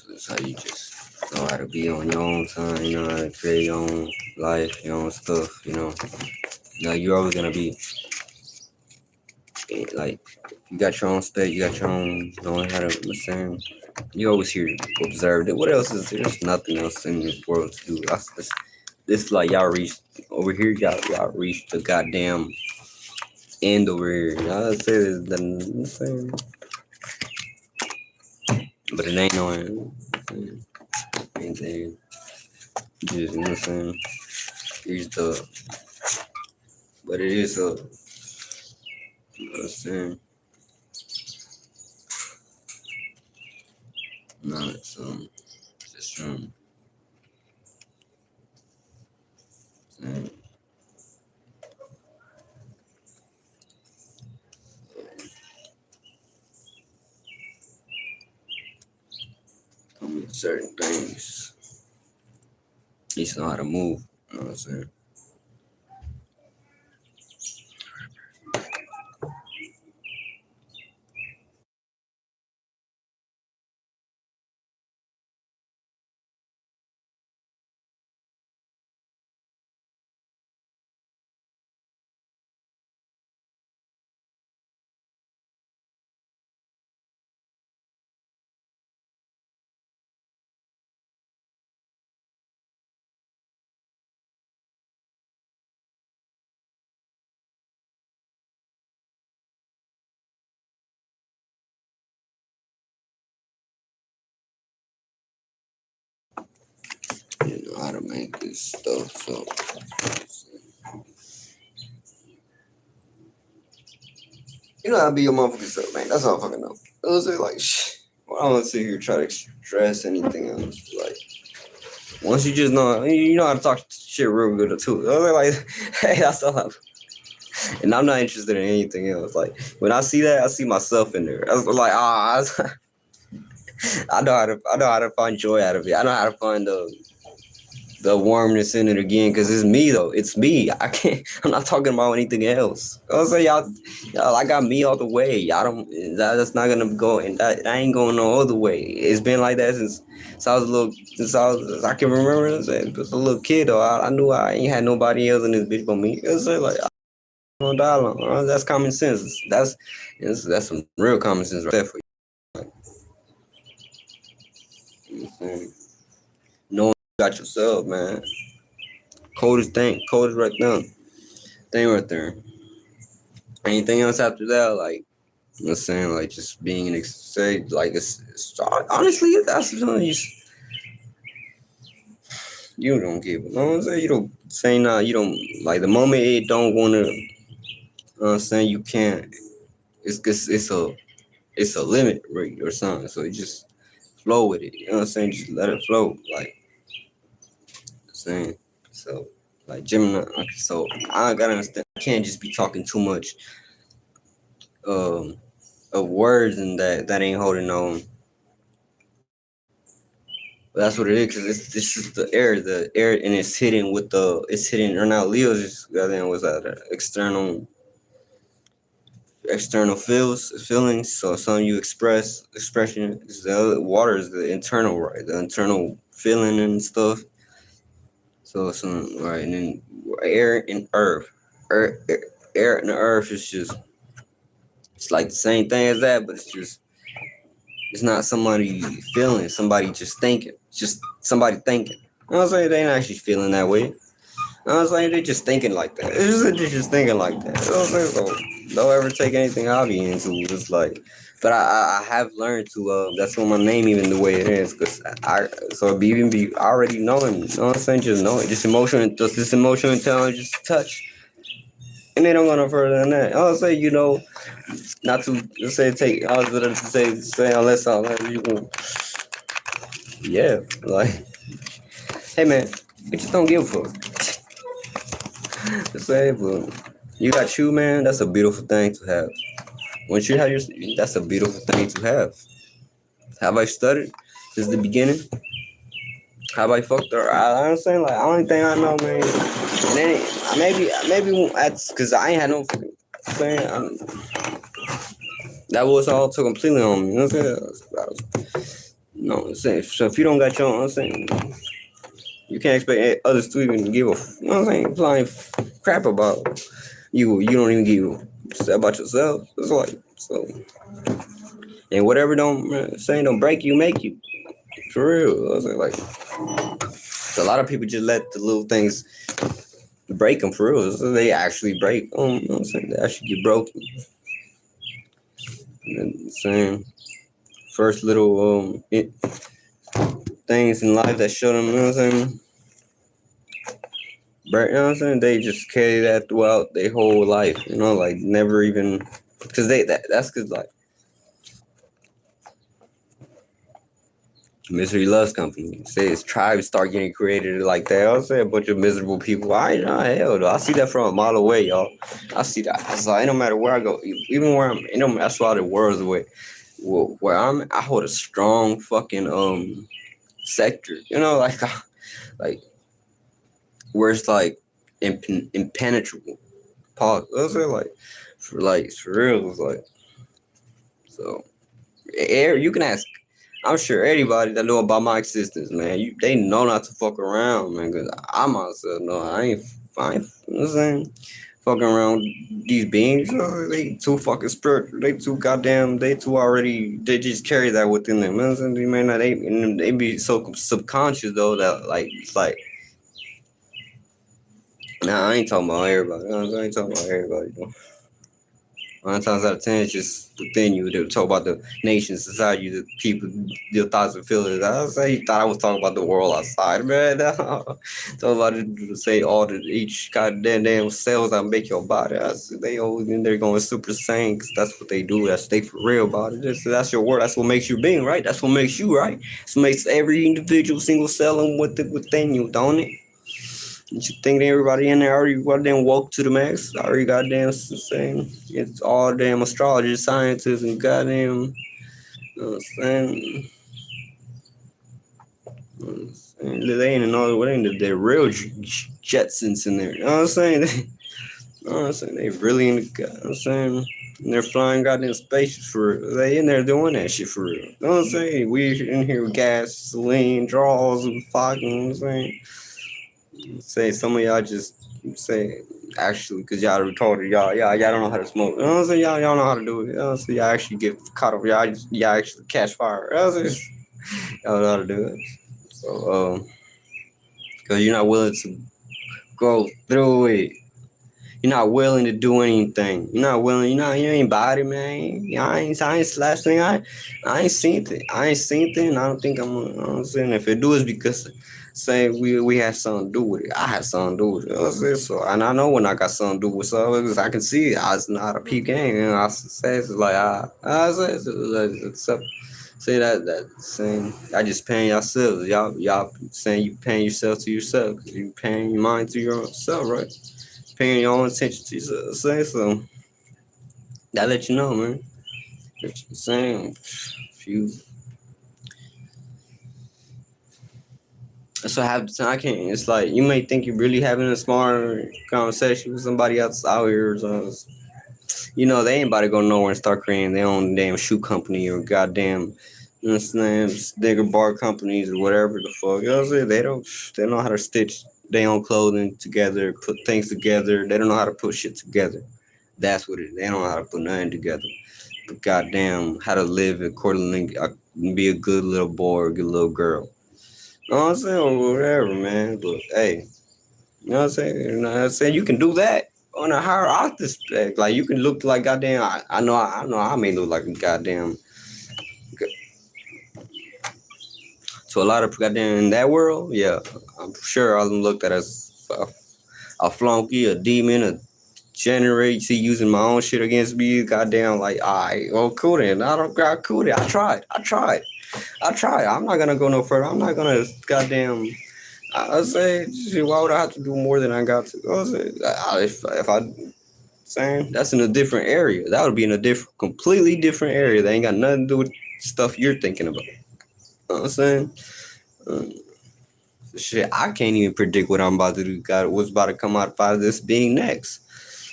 that's how you just know how to be on your own time, you know how to create your own life, your own stuff, you know. You're always gonna be like, you got your own state, you got your own knowing how to listen. You always hear observed it. What else is there? There's nothing else in this world to do. This like y'all reached over here, y'all reached the goddamn end over here. Y'all say this the same. But it ain't no end. Ain't there. Just, you know what I'm saying? Here's the, but it is a, you know what I'm saying? No, it's just certain things. You need to know how to move. You know what I'm saying? You know how to make this stuff. So you know how to be your motherfucking self, man. That's all I fucking know. I was like, shh. Well, I don't want to sit here and try to stress anything else. Like, once you just know, you know how to talk shit real good too. I was like, hey, that's all. And I'm not interested in anything else. Like when I see that, I see myself in there. I was like, I know how to find joy out of it. I know how to find the warmness in it again, because it's me though. It's me. I can't. I'm not talking about anything else. I was like, y'all, I got me all the way. Y'all don't. That's not gonna go, and that ain't going no other way. It's been like that since I was a little. I can remember. I was a little kid though. I knew I ain't had nobody else in this bitch but me. It was like, I'm gonna die alone. That's common sense. That's some real common sense right there for you. You know what I'm saying? Knowing you got yourself, man. Coldest right now. Thing right there. Anything else after that, like I'm saying, like just being an like it's honestly that's something you don't give. You know what I'm saying? You don't say nah. You don't like the moment it don't want to. You know what I'm saying? You can't. It's a limit rate or something. So you just flow with it. You know what I'm saying? Just let it flow. Like I'm saying. So like Gemini. So I gotta understand. I can't just be talking too much of words and that ain't holding on. But that's what it is, because this is the air, and it's hitting or now Leo's just goddamn was that external feelings. So some you expression is the other water is the internal, right? The internal feeling and stuff. So some right, and then air and earth, air and the earth is just it's like the same thing as that, but it's not somebody feeling, somebody just thinking, just somebody thinking. You know what I'm saying? They ain't actually feeling that way. You know what I'm saying? They're just thinking like that. They're just thinking like that. You know what I'm saying? So don't ever take anything hobby into it's like, but I have learned to, that's what my name even the way it is, because I already knowing, you know what I'm saying? Just know it. Just this emotional intelligence touch. And they don't go no further than that. I'll say, not to say take. I was gonna say unless you can. Yeah, like, hey man, we just don't give a fuck. Just say, but you got you, man. That's a beautiful thing to have. Once you have that's a beautiful thing to have. Have I studied since the beginning? Have I fucked her? I understand. Like, only thing I know, man. Maybe that's because I ain't had no fucking saying. That was all too completely on me. You know what I'm saying? No, I'm saying. So if you don't got your own, I'm saying, you can't expect others to even give a, you know what I'm saying, flying crap about you. You don't even give about yourself. It's like, so. And whatever don't break you, make you. For real. I was like, a lot of people just let the little things break them for real. So they actually break. You know what I'm saying? They actually get broken. And saying first little things in life that show them, you know what I'm saying? You know what I'm saying? They just carry that throughout their whole life, like never even, because that's because like Misery Loves Company. Say his tribes start getting created like that. I'll say a bunch of miserable people. I know, hell no. I see that from a mile away, y'all. I see that. It's like, no matter where I go, even where I'm, that's why the world's away. Where I hold a strong fucking sector. Like where it's like impenetrable. Pause. I'll say like for real. It's like so. Air. You can ask. I'm sure anybody that know about my existence, man, they know not to fuck around, man, because I myself know I ain't fine. You know what I'm saying? Fucking around these beings, they too fucking spiritual. They too goddamn, they just carry that within them. You know what I'm saying? They may not, they be so subconscious, though, that, like, it's like, nah, I ain't talking about everybody. I ain't talking about everybody, though. 9 times out of 10, it's just within you. They talk about the nation, society, the people, your thoughts and feelings. I was say you thought I was talking about the world outside, man. Talk about it, say each goddamn cells that make your body. They always in there going super sane, because that's what they do. That's they for real about it. That's your word. That's what makes you being, right? That's what makes you, right? That's what makes every individual single cell within you, don't it? You think everybody in there already goddamn woke to the max? Already goddamn saying it's all damn astrologers, scientists, and goddamn. You know what I'm saying? They ain't another. What ain't the real Jetsons in there? You know what I'm saying? You know what I'm saying? They really in the. You know what I'm saying? And they're flying goddamn spaceships for real. They in there doing that shit for real. You know what I'm saying? We in here with gasoline, draws, and fucking. You know what I'm saying? Say some of y'all just say actually because y'all retarded. Y'all don't know how to smoke. You know what I'm saying? Y'all know how to do it. You know what I'm saying? Y'all actually get caught up. Y'all actually catch fire. You know what I'm saying? Y'all know how to do it. So because you're not willing to go through it. You're not willing to do anything. You're not willing. You ain't body, man. I ain't slash thing. I ain't seen it. I ain't seen it. And I don't think I'm. You know what I'm saying? If it do, it's because say we had something to do with it. I had something to do with it. You know what I'm saying? So and I know when I got something to do with something because I can see it. I was not a peep game. And I say it's like I say it's up. Say that saying I just paying yourselves. Y'all saying you paying yourself to yourself. You paying your mind to yourself, right? Paying your own attention to yourself. Say so. That let you know, man. What you saying? If you that's what happens. I can't. It's like you may think you're really having a smart conversation with somebody else out here. So you know they ain't about to go nowhere and start creating their own damn shoe company or goddamn. You know what I'm saying? Snigger bar companies or whatever the fuck. You know what I'm saying? They don't know how to stitch their own clothing together, put things together. They don't know how to put shit together. That's what it is. They don't know how to put nothing together. But goddamn, how to live accordingly, be a good little boy or a good little girl. You know what I'm saying? Or whatever, man. But hey, you know what I'm saying? You know what I'm saying? You can do that on a higher aspect. Like you can look like goddamn. I know. I may look like a goddamn. To a lot of goddamn in that world, yeah, I'm sure I'll look at as a flunky, a demon, a generate, see using my own shit against me. Goddamn, like, alright, well, cool then. I don't got cool then. I tried. I'm not gonna go no further. I'm not gonna goddamn. I say, shit, why would I have to do more than I got to? I say, if I saying that's in a different area, that would be in a different, completely different area. That ain't got nothing to do with stuff you're thinking about. You know what I'm saying? Uh, Shit, I can't even predict what I'm about to do. God, what's about to come out of this being next.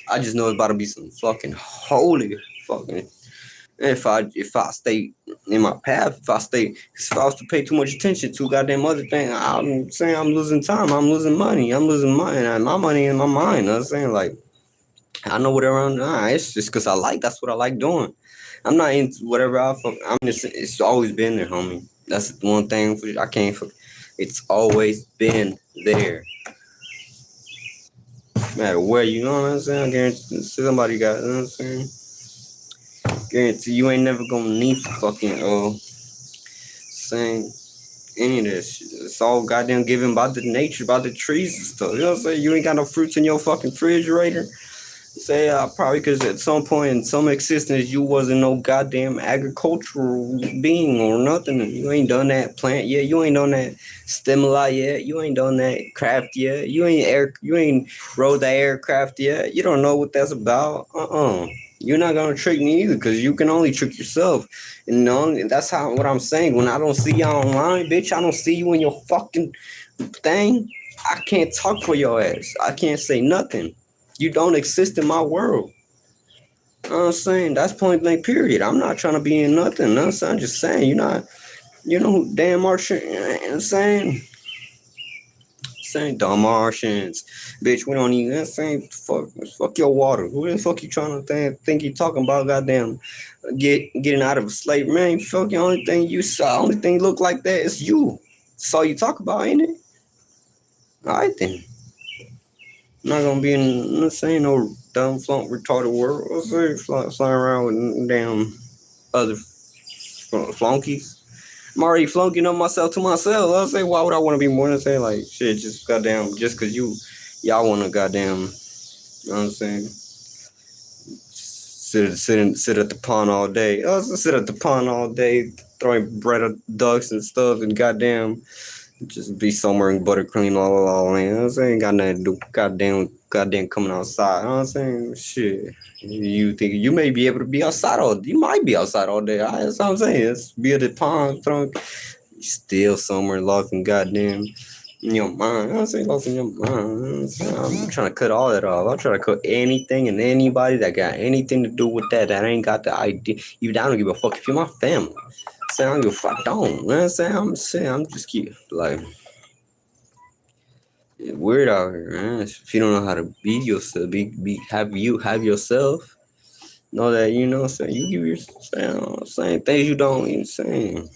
I just know it's about to be some fucking holy fucking. If I stay in my path, if I was to pay too much attention to goddamn other thing, I'm saying I'm losing time. I'm losing money. I'm losing money. My money in my mind. You know what I'm saying like I know whatever I'm. Nah, it's just because I like. That's what I like doing. I'm not into whatever I fuck. I'm just. It's always been there, homie. That's the one thing I can't. It's always been there. No matter where you know what I'm saying. I guarantee somebody got. You know what I'm saying. Guarantee you ain't never gonna need fucking saying any of this shit. It's all goddamn given by the nature, by the trees and stuff. You know what I'm saying? You ain't got no fruits in your fucking refrigerator. Say probably because at some point in some existence you wasn't no goddamn agricultural being or nothing. You ain't done that plant yet. You ain't done that stimuli yet. You ain't done that craft yet. You ain't rode that aircraft yet. You don't know what that's about. You're not gonna trick me either because you can only trick yourself. And that's how what I'm saying. When I don't see you online, bitch, I don't see you in your fucking thing. I can't talk for your ass. I can't say nothing. You don't exist in my world. You know what I'm saying? That's point blank period. I'm not trying to be in nothing. You know what I'm saying? I'm just saying, you know who damn Martian, you know what I'm saying dumb Martians. Bitch, we don't even, you know what I'm saying, fuck your water. Who the fuck you trying to think you talking about, goddamn, getting out of slavery? Man, fuck, the only thing you saw, only thing look like that is you. That's all you talk about, ain't it? All right, then. I'm not gonna be in, you know what I'm saying, no dumb, flunk, retarded world. I'm saying, flying around with damn other flunkies. I'm already flunking up myself to myself. I say, why would I want to be more than saying like shit? Just goddamn, just cause y'all want to goddamn, you know what I'm saying? Sit at the pond all day. I was sit at the pond all day, throwing bread at ducks and stuff, and goddamn, Just be somewhere in buttercream all in. You know what I'm saying? Got nothing to do. Goddamn coming outside. You know what I'm saying? Shit. You think you may be able to be outside all day. You might be outside all day. That's what I'm saying. It's be at the pond, throwing still somewhere lost in goddamn in your mind. You know what I'm saying? Lost in your mind. You know what I'm saying? I'm trying to cut all that off. I'm trying to cut anything and anybody that got anything to do with that ain't got the idea. I don't give a fuck if you're my family. Say I don't give a fuck. Don't. You know what I'm saying? I'm just keep like it's weird out here, man. If you don't know how to be yourself, have yourself. Know that you know what I'm saying. You give yourself saying things you don't even say.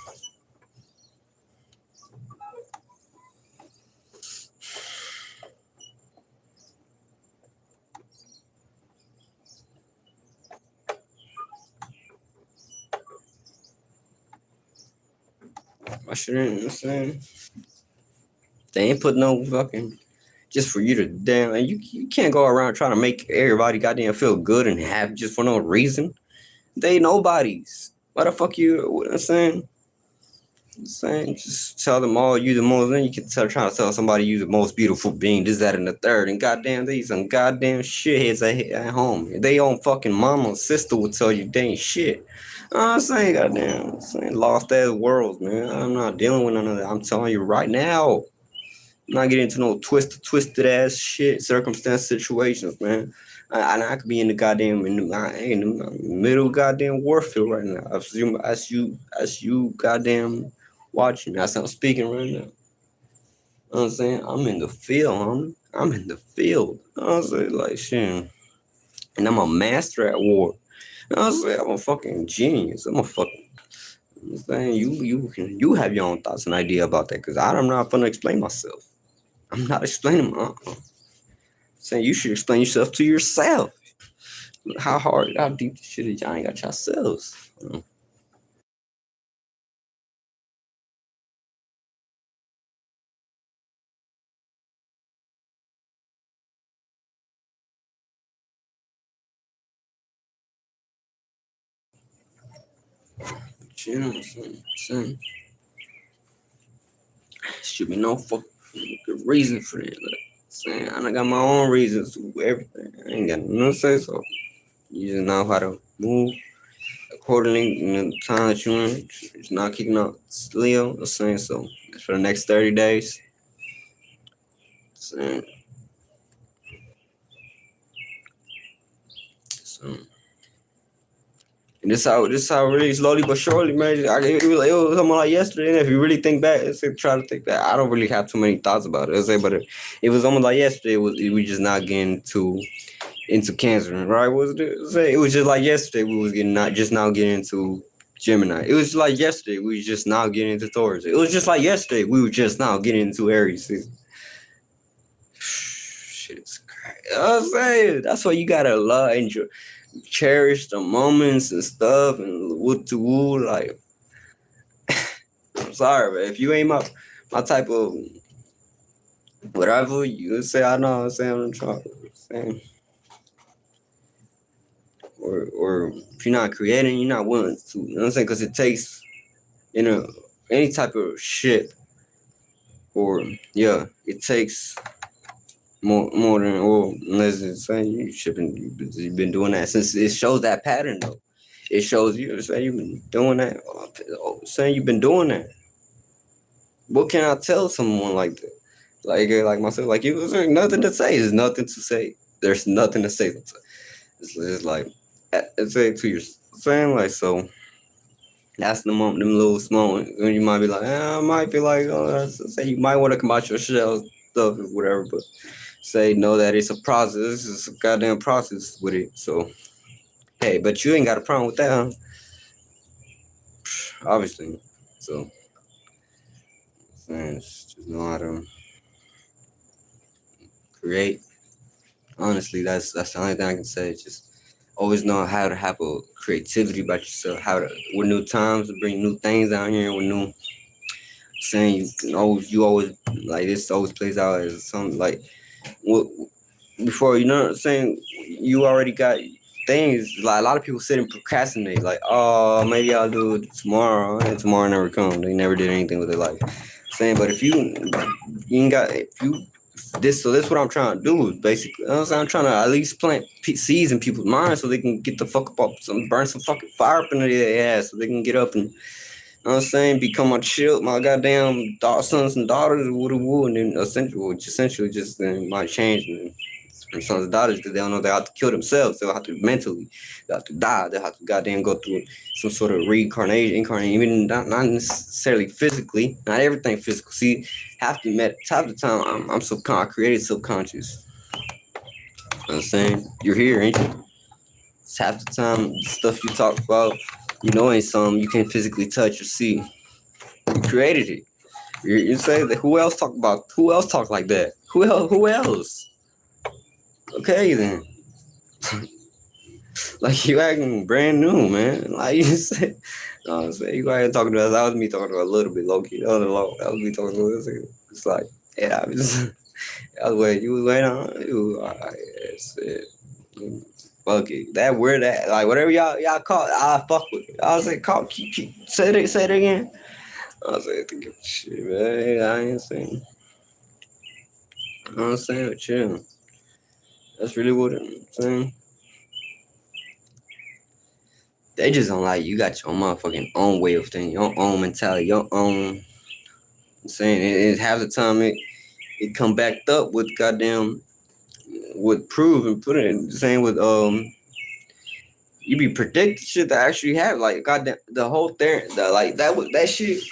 I shouldn't, you know what I'm saying? They ain't put no fucking just for you to damn and you can't go around trying to make everybody goddamn feel good and happy just for no reason. They nobodies. Why the fuck you what I'm saying? Saying just tell them all you the most then you can try to tell somebody you the most beautiful being, this, that, and the third, and goddamn these some goddamn shitheads at home. They own fucking mama or sister will tell you they ain't shit. I'm saying goddamn I'm saying lost ass worlds, man. I'm not dealing with none of that. I'm telling you right now. I'm not getting into no twisted ass shit, circumstance situations, man. I could be in the goddamn in the middle goddamn warfield right now. As you goddamn watching, as I'm speaking right now. You know what I'm saying? I'm in the field, homie. I'm in the field. You know what I'm saying? Like shit. And I'm a master at war. You know what I'm saying? I'm a fucking genius. I'm a fucking I'm saying you have your own thoughts and idea about that because I'm not gonna explain myself. I'm not explaining saying you should explain yourself to yourself. How deep the shit is y'all ain't got yourselves. You know? But you know what I'm saying? Should be no fucking good reason for that. Like, saying I got my own reasons to everything. I ain't got no say so. You just know how to move accordingly in the time that you're in. Just not kicking out Leo. The same. So for the next 30 days. Saying so. And this how really slowly but surely, man. It was something like yesterday. And if you really think back, try to think back. I don't really have too many thoughts about it. But it was almost like yesterday. We just not getting into Cancer, right? It was just like yesterday. We was just now getting into Gemini. It was like yesterday. We was just now getting into Taurus. It was just like yesterday. We were just now getting into Aries season. Shit is crazy. I'm saying that's why you gotta love and cherish the moments and stuff and wood to woo. Like, I'm sorry, but if you ain't my type of whatever, you say I know. I'm saying I'm trying. Saying, or if you're not creating, you're not willing to. You know what I'm saying? Because it takes, any type of shit, or yeah, it takes more than unless it's saying you've been doing that since it shows that pattern though. It shows you say you've been doing that. Saying you've been doing that. What can I tell someone like that? Like myself, like you, there's nothing to say. There's nothing to say. There's nothing to say. It's just like say to your saying like so. That's the moment, them little small when you might be like, I might be like, oh, say you might want to come out your shell stuff or whatever, but say know that it's a process. It's a goddamn process with it. So hey, but you ain't got a problem with that, huh? Obviously. So just know how to create. Honestly, that's the only thing I can say. Just always know how to have a creativity about yourself. How to with new times to bring new things out here with new saying you always like this always plays out as something like what before you know what I'm saying you already got things like a lot of people sit and procrastinate like oh maybe I'll do it tomorrow and tomorrow never comes. They never did anything with their life. Saying, but if you ain't got if you this so this what I'm trying to do is basically. You know what I'm saying? I'm trying to at least plant seeds in people's minds so they can get the fuck up, burn some fucking fire up in their ass so they can get up and, you know what I'm saying, become my child, my goddamn sons and daughters, woo, and then essentially just then might change from sons and daughters because they don't know they have to kill themselves. They'll have to mentally, they have to die. They'll have to goddamn go through some sort of incarnation, even not necessarily physically, not everything physical. See, half the time I created subconscious. You know what I'm saying? You're here, ain't you? It's half the time the stuff you talk about, you know, ain't something you can physically touch or see. You created it. You say that who else talk like that? Who else? Okay then. Like you acting brand new, man. Like you said, no, I'm saying you ain't talking to us. That was me talking to a little bit low key. That was me talking to us. It's like, yeah, I was that was waiting. You was waiting on you. All right, that's it. Fuck it. That word, that like whatever y'all call it, I fuck with it. I was like, keep say it again. I was like, shit, man. I ain't saying. I'm saying, chill. That's really what I'm saying. They just don't like you got your motherfucking own way of thinking, your own mentality, your own. I'm saying it half the time it come backed up with goddamn with proof and put it in the same with you be predicting shit that actually have like goddamn the whole thing like that shit.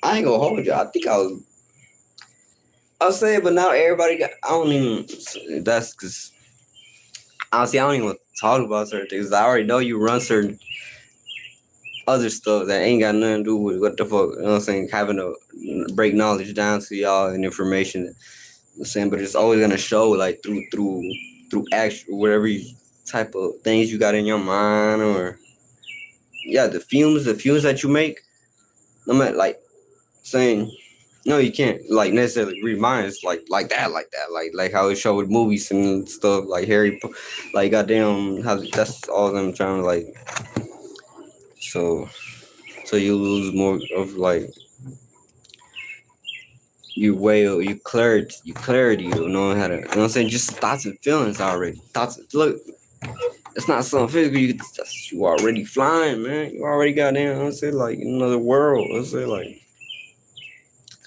I ain't gonna hold you. I think I'll say it, but now everybody got. I don't even. That's because honestly, I don't even want to talk about certain things. I already know you run certain other stuff that ain't got nothing to do with what the fuck. You know what I'm saying? Having to break knowledge down to y'all and information. You know what I'm saying, but it's always gonna show like through actual whatever type of things you got in your mind or yeah, the fumes that you make. I'm not like saying. No, you can't like necessarily read minds like that, like how it showed with movies and stuff like like goddamn, how that's all them trying to like. So you lose more of like your clarity, you know how to, you know what I'm saying, just thoughts and feelings already. Look, it's not something physical. You already flying, man. You already got down. I say like in another world. I say like.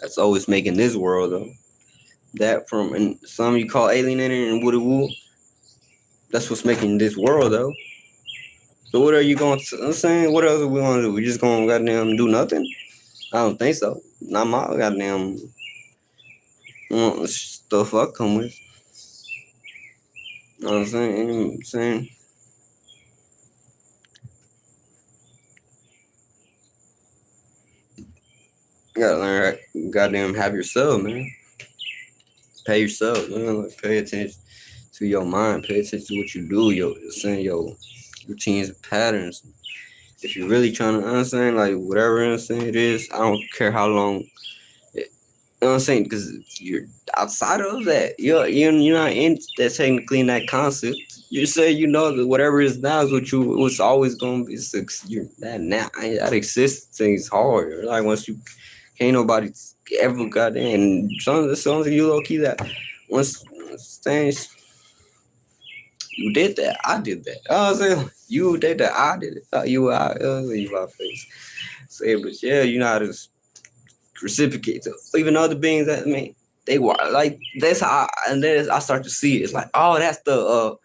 That's always making this world though. That from and some you call alienating and woody woo. That's what's making this world though. So what are you going to? I'm saying, what else are we gonna do? We just gonna goddamn do nothing? I don't think so. Not my goddamn stuff I come with. You know what I'm saying? I'm saying. You gotta learn how to goddamn have yourself, man. Pay yourself, man. Like, pay attention to your mind. Pay attention to what you do. Your routines and patterns. If you're really trying to understand, like whatever it is, I don't care how long. You know what I'm saying? Because you're outside of that. You're not in that technically in that concept. You say you know that whatever is now is what's always gonna be. You're that now that exists things hard. Like once you ain't nobody ever got in. Songs you low key that once things you did that, I did that. I was saying you did that, I did it. You leave my face. Say, but yeah, you know how to reciprocate. So even other beings that they were like that's how and then I start to see it. It's like, oh, that's the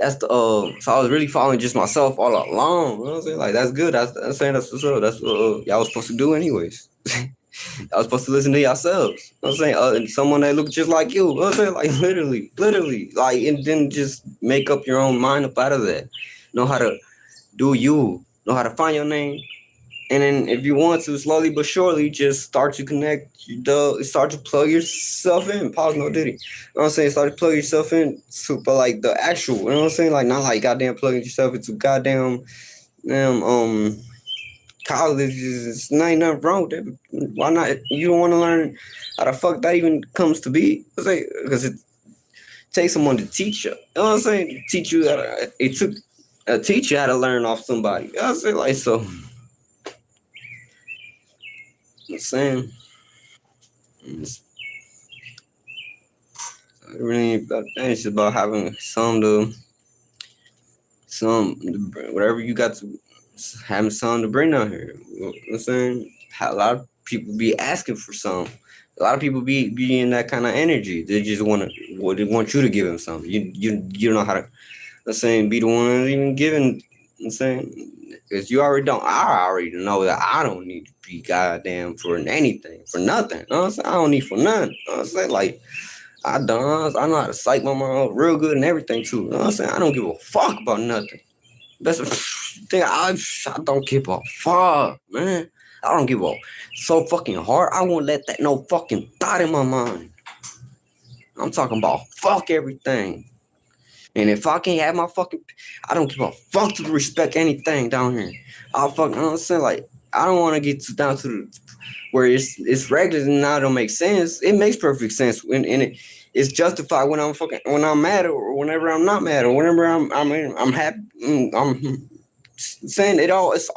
so I was really following just myself all along. You know what I'm saying? Like that's good. I'm saying that's what's up. That's what y'all was supposed to do anyways. I was supposed to listen to yourselves. You know what I'm saying? And someone that looked just like you. You know what I'm saying? Like literally. Like and then just make up your own mind up out of that. Know how to do you. Know how to find your name. And then if you want to, slowly but surely, just start to connect, start to plug yourself in. Pause, no diddy. You know what I'm saying? Start to plug yourself in to, but like the actual, you know what I'm saying? Like not like goddamn plugging yourself into goddamn college. It's not nothing wrong with that. Why not? You don't want to learn how the fuck that even comes to be? Because it takes someone to teach you. You know what I'm saying? Teach you it took a teacher how to learn off somebody. You know what I'm saying? Like so. I'm saying It's really about that. It's about having some whatever you got to having something to bring down here. You know what I'm saying? A lot of people be asking for some. A lot of people be in that kind of energy. They just they want you to give them something. You don't know how to. I'm saying be the one even giving. I'm saying because you already don't. I already know that I don't need to be goddamn for anything for nothing. You know what I'm saying? I don't need for nothing. You know what I'm saying? Like I know how to psych my mom up real good and everything too. You know what I'm saying? I don't give a fuck about nothing. That's the thing. I don't give a fuck, man. I don't give a so fucking hard. I won't let that no fucking thought in my mind. I'm talking about fuck everything. And if I can't have my fucking, I don't give a fuck to respect anything down here. I'll fuck. You know what I'm saying? Like I don't want to get down to the where it's regular and now it don't make sense. It makes perfect sense and it's justified when I'm mad or whenever I'm not mad or whenever I'm happy. I'm saying it's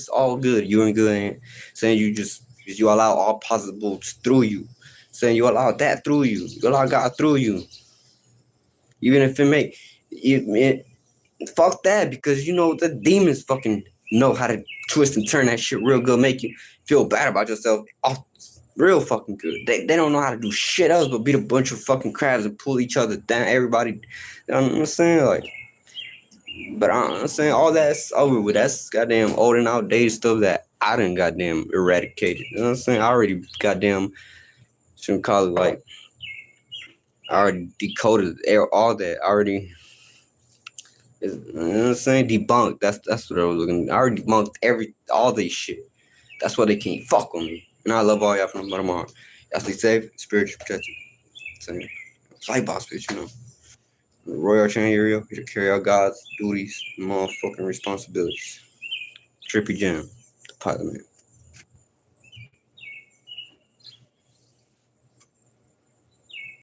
all good. You and good and saying you allow all positives through you. Saying you allow that through you. You allow God through you. Even if it fuck that because you know the demons fucking know how to twist and turn that shit real good, make you feel bad about yourself. Oh, real fucking good. They don't know how to do shit else but beat a bunch of fucking crabs and pull each other down. Everybody, you know what I'm saying? Like, but I'm saying all that's over with. That's goddamn old and outdated stuff that I done goddamn eradicated. You know what I'm saying? I already goddamn shouldn't call it like I already decoded all that. I already you know what I'm saying? Debunked. That's what I was looking. I already debunked all this shit. That's why they can't fuck with me. And I love all y'all from the bottom of my heart. Y'all stay safe, spiritual protection. Same. Flight boss, bitch, you know. Royal Chain area, here to carry out God's duties, motherfucking responsibilities. Trippy Jam, the pilot man.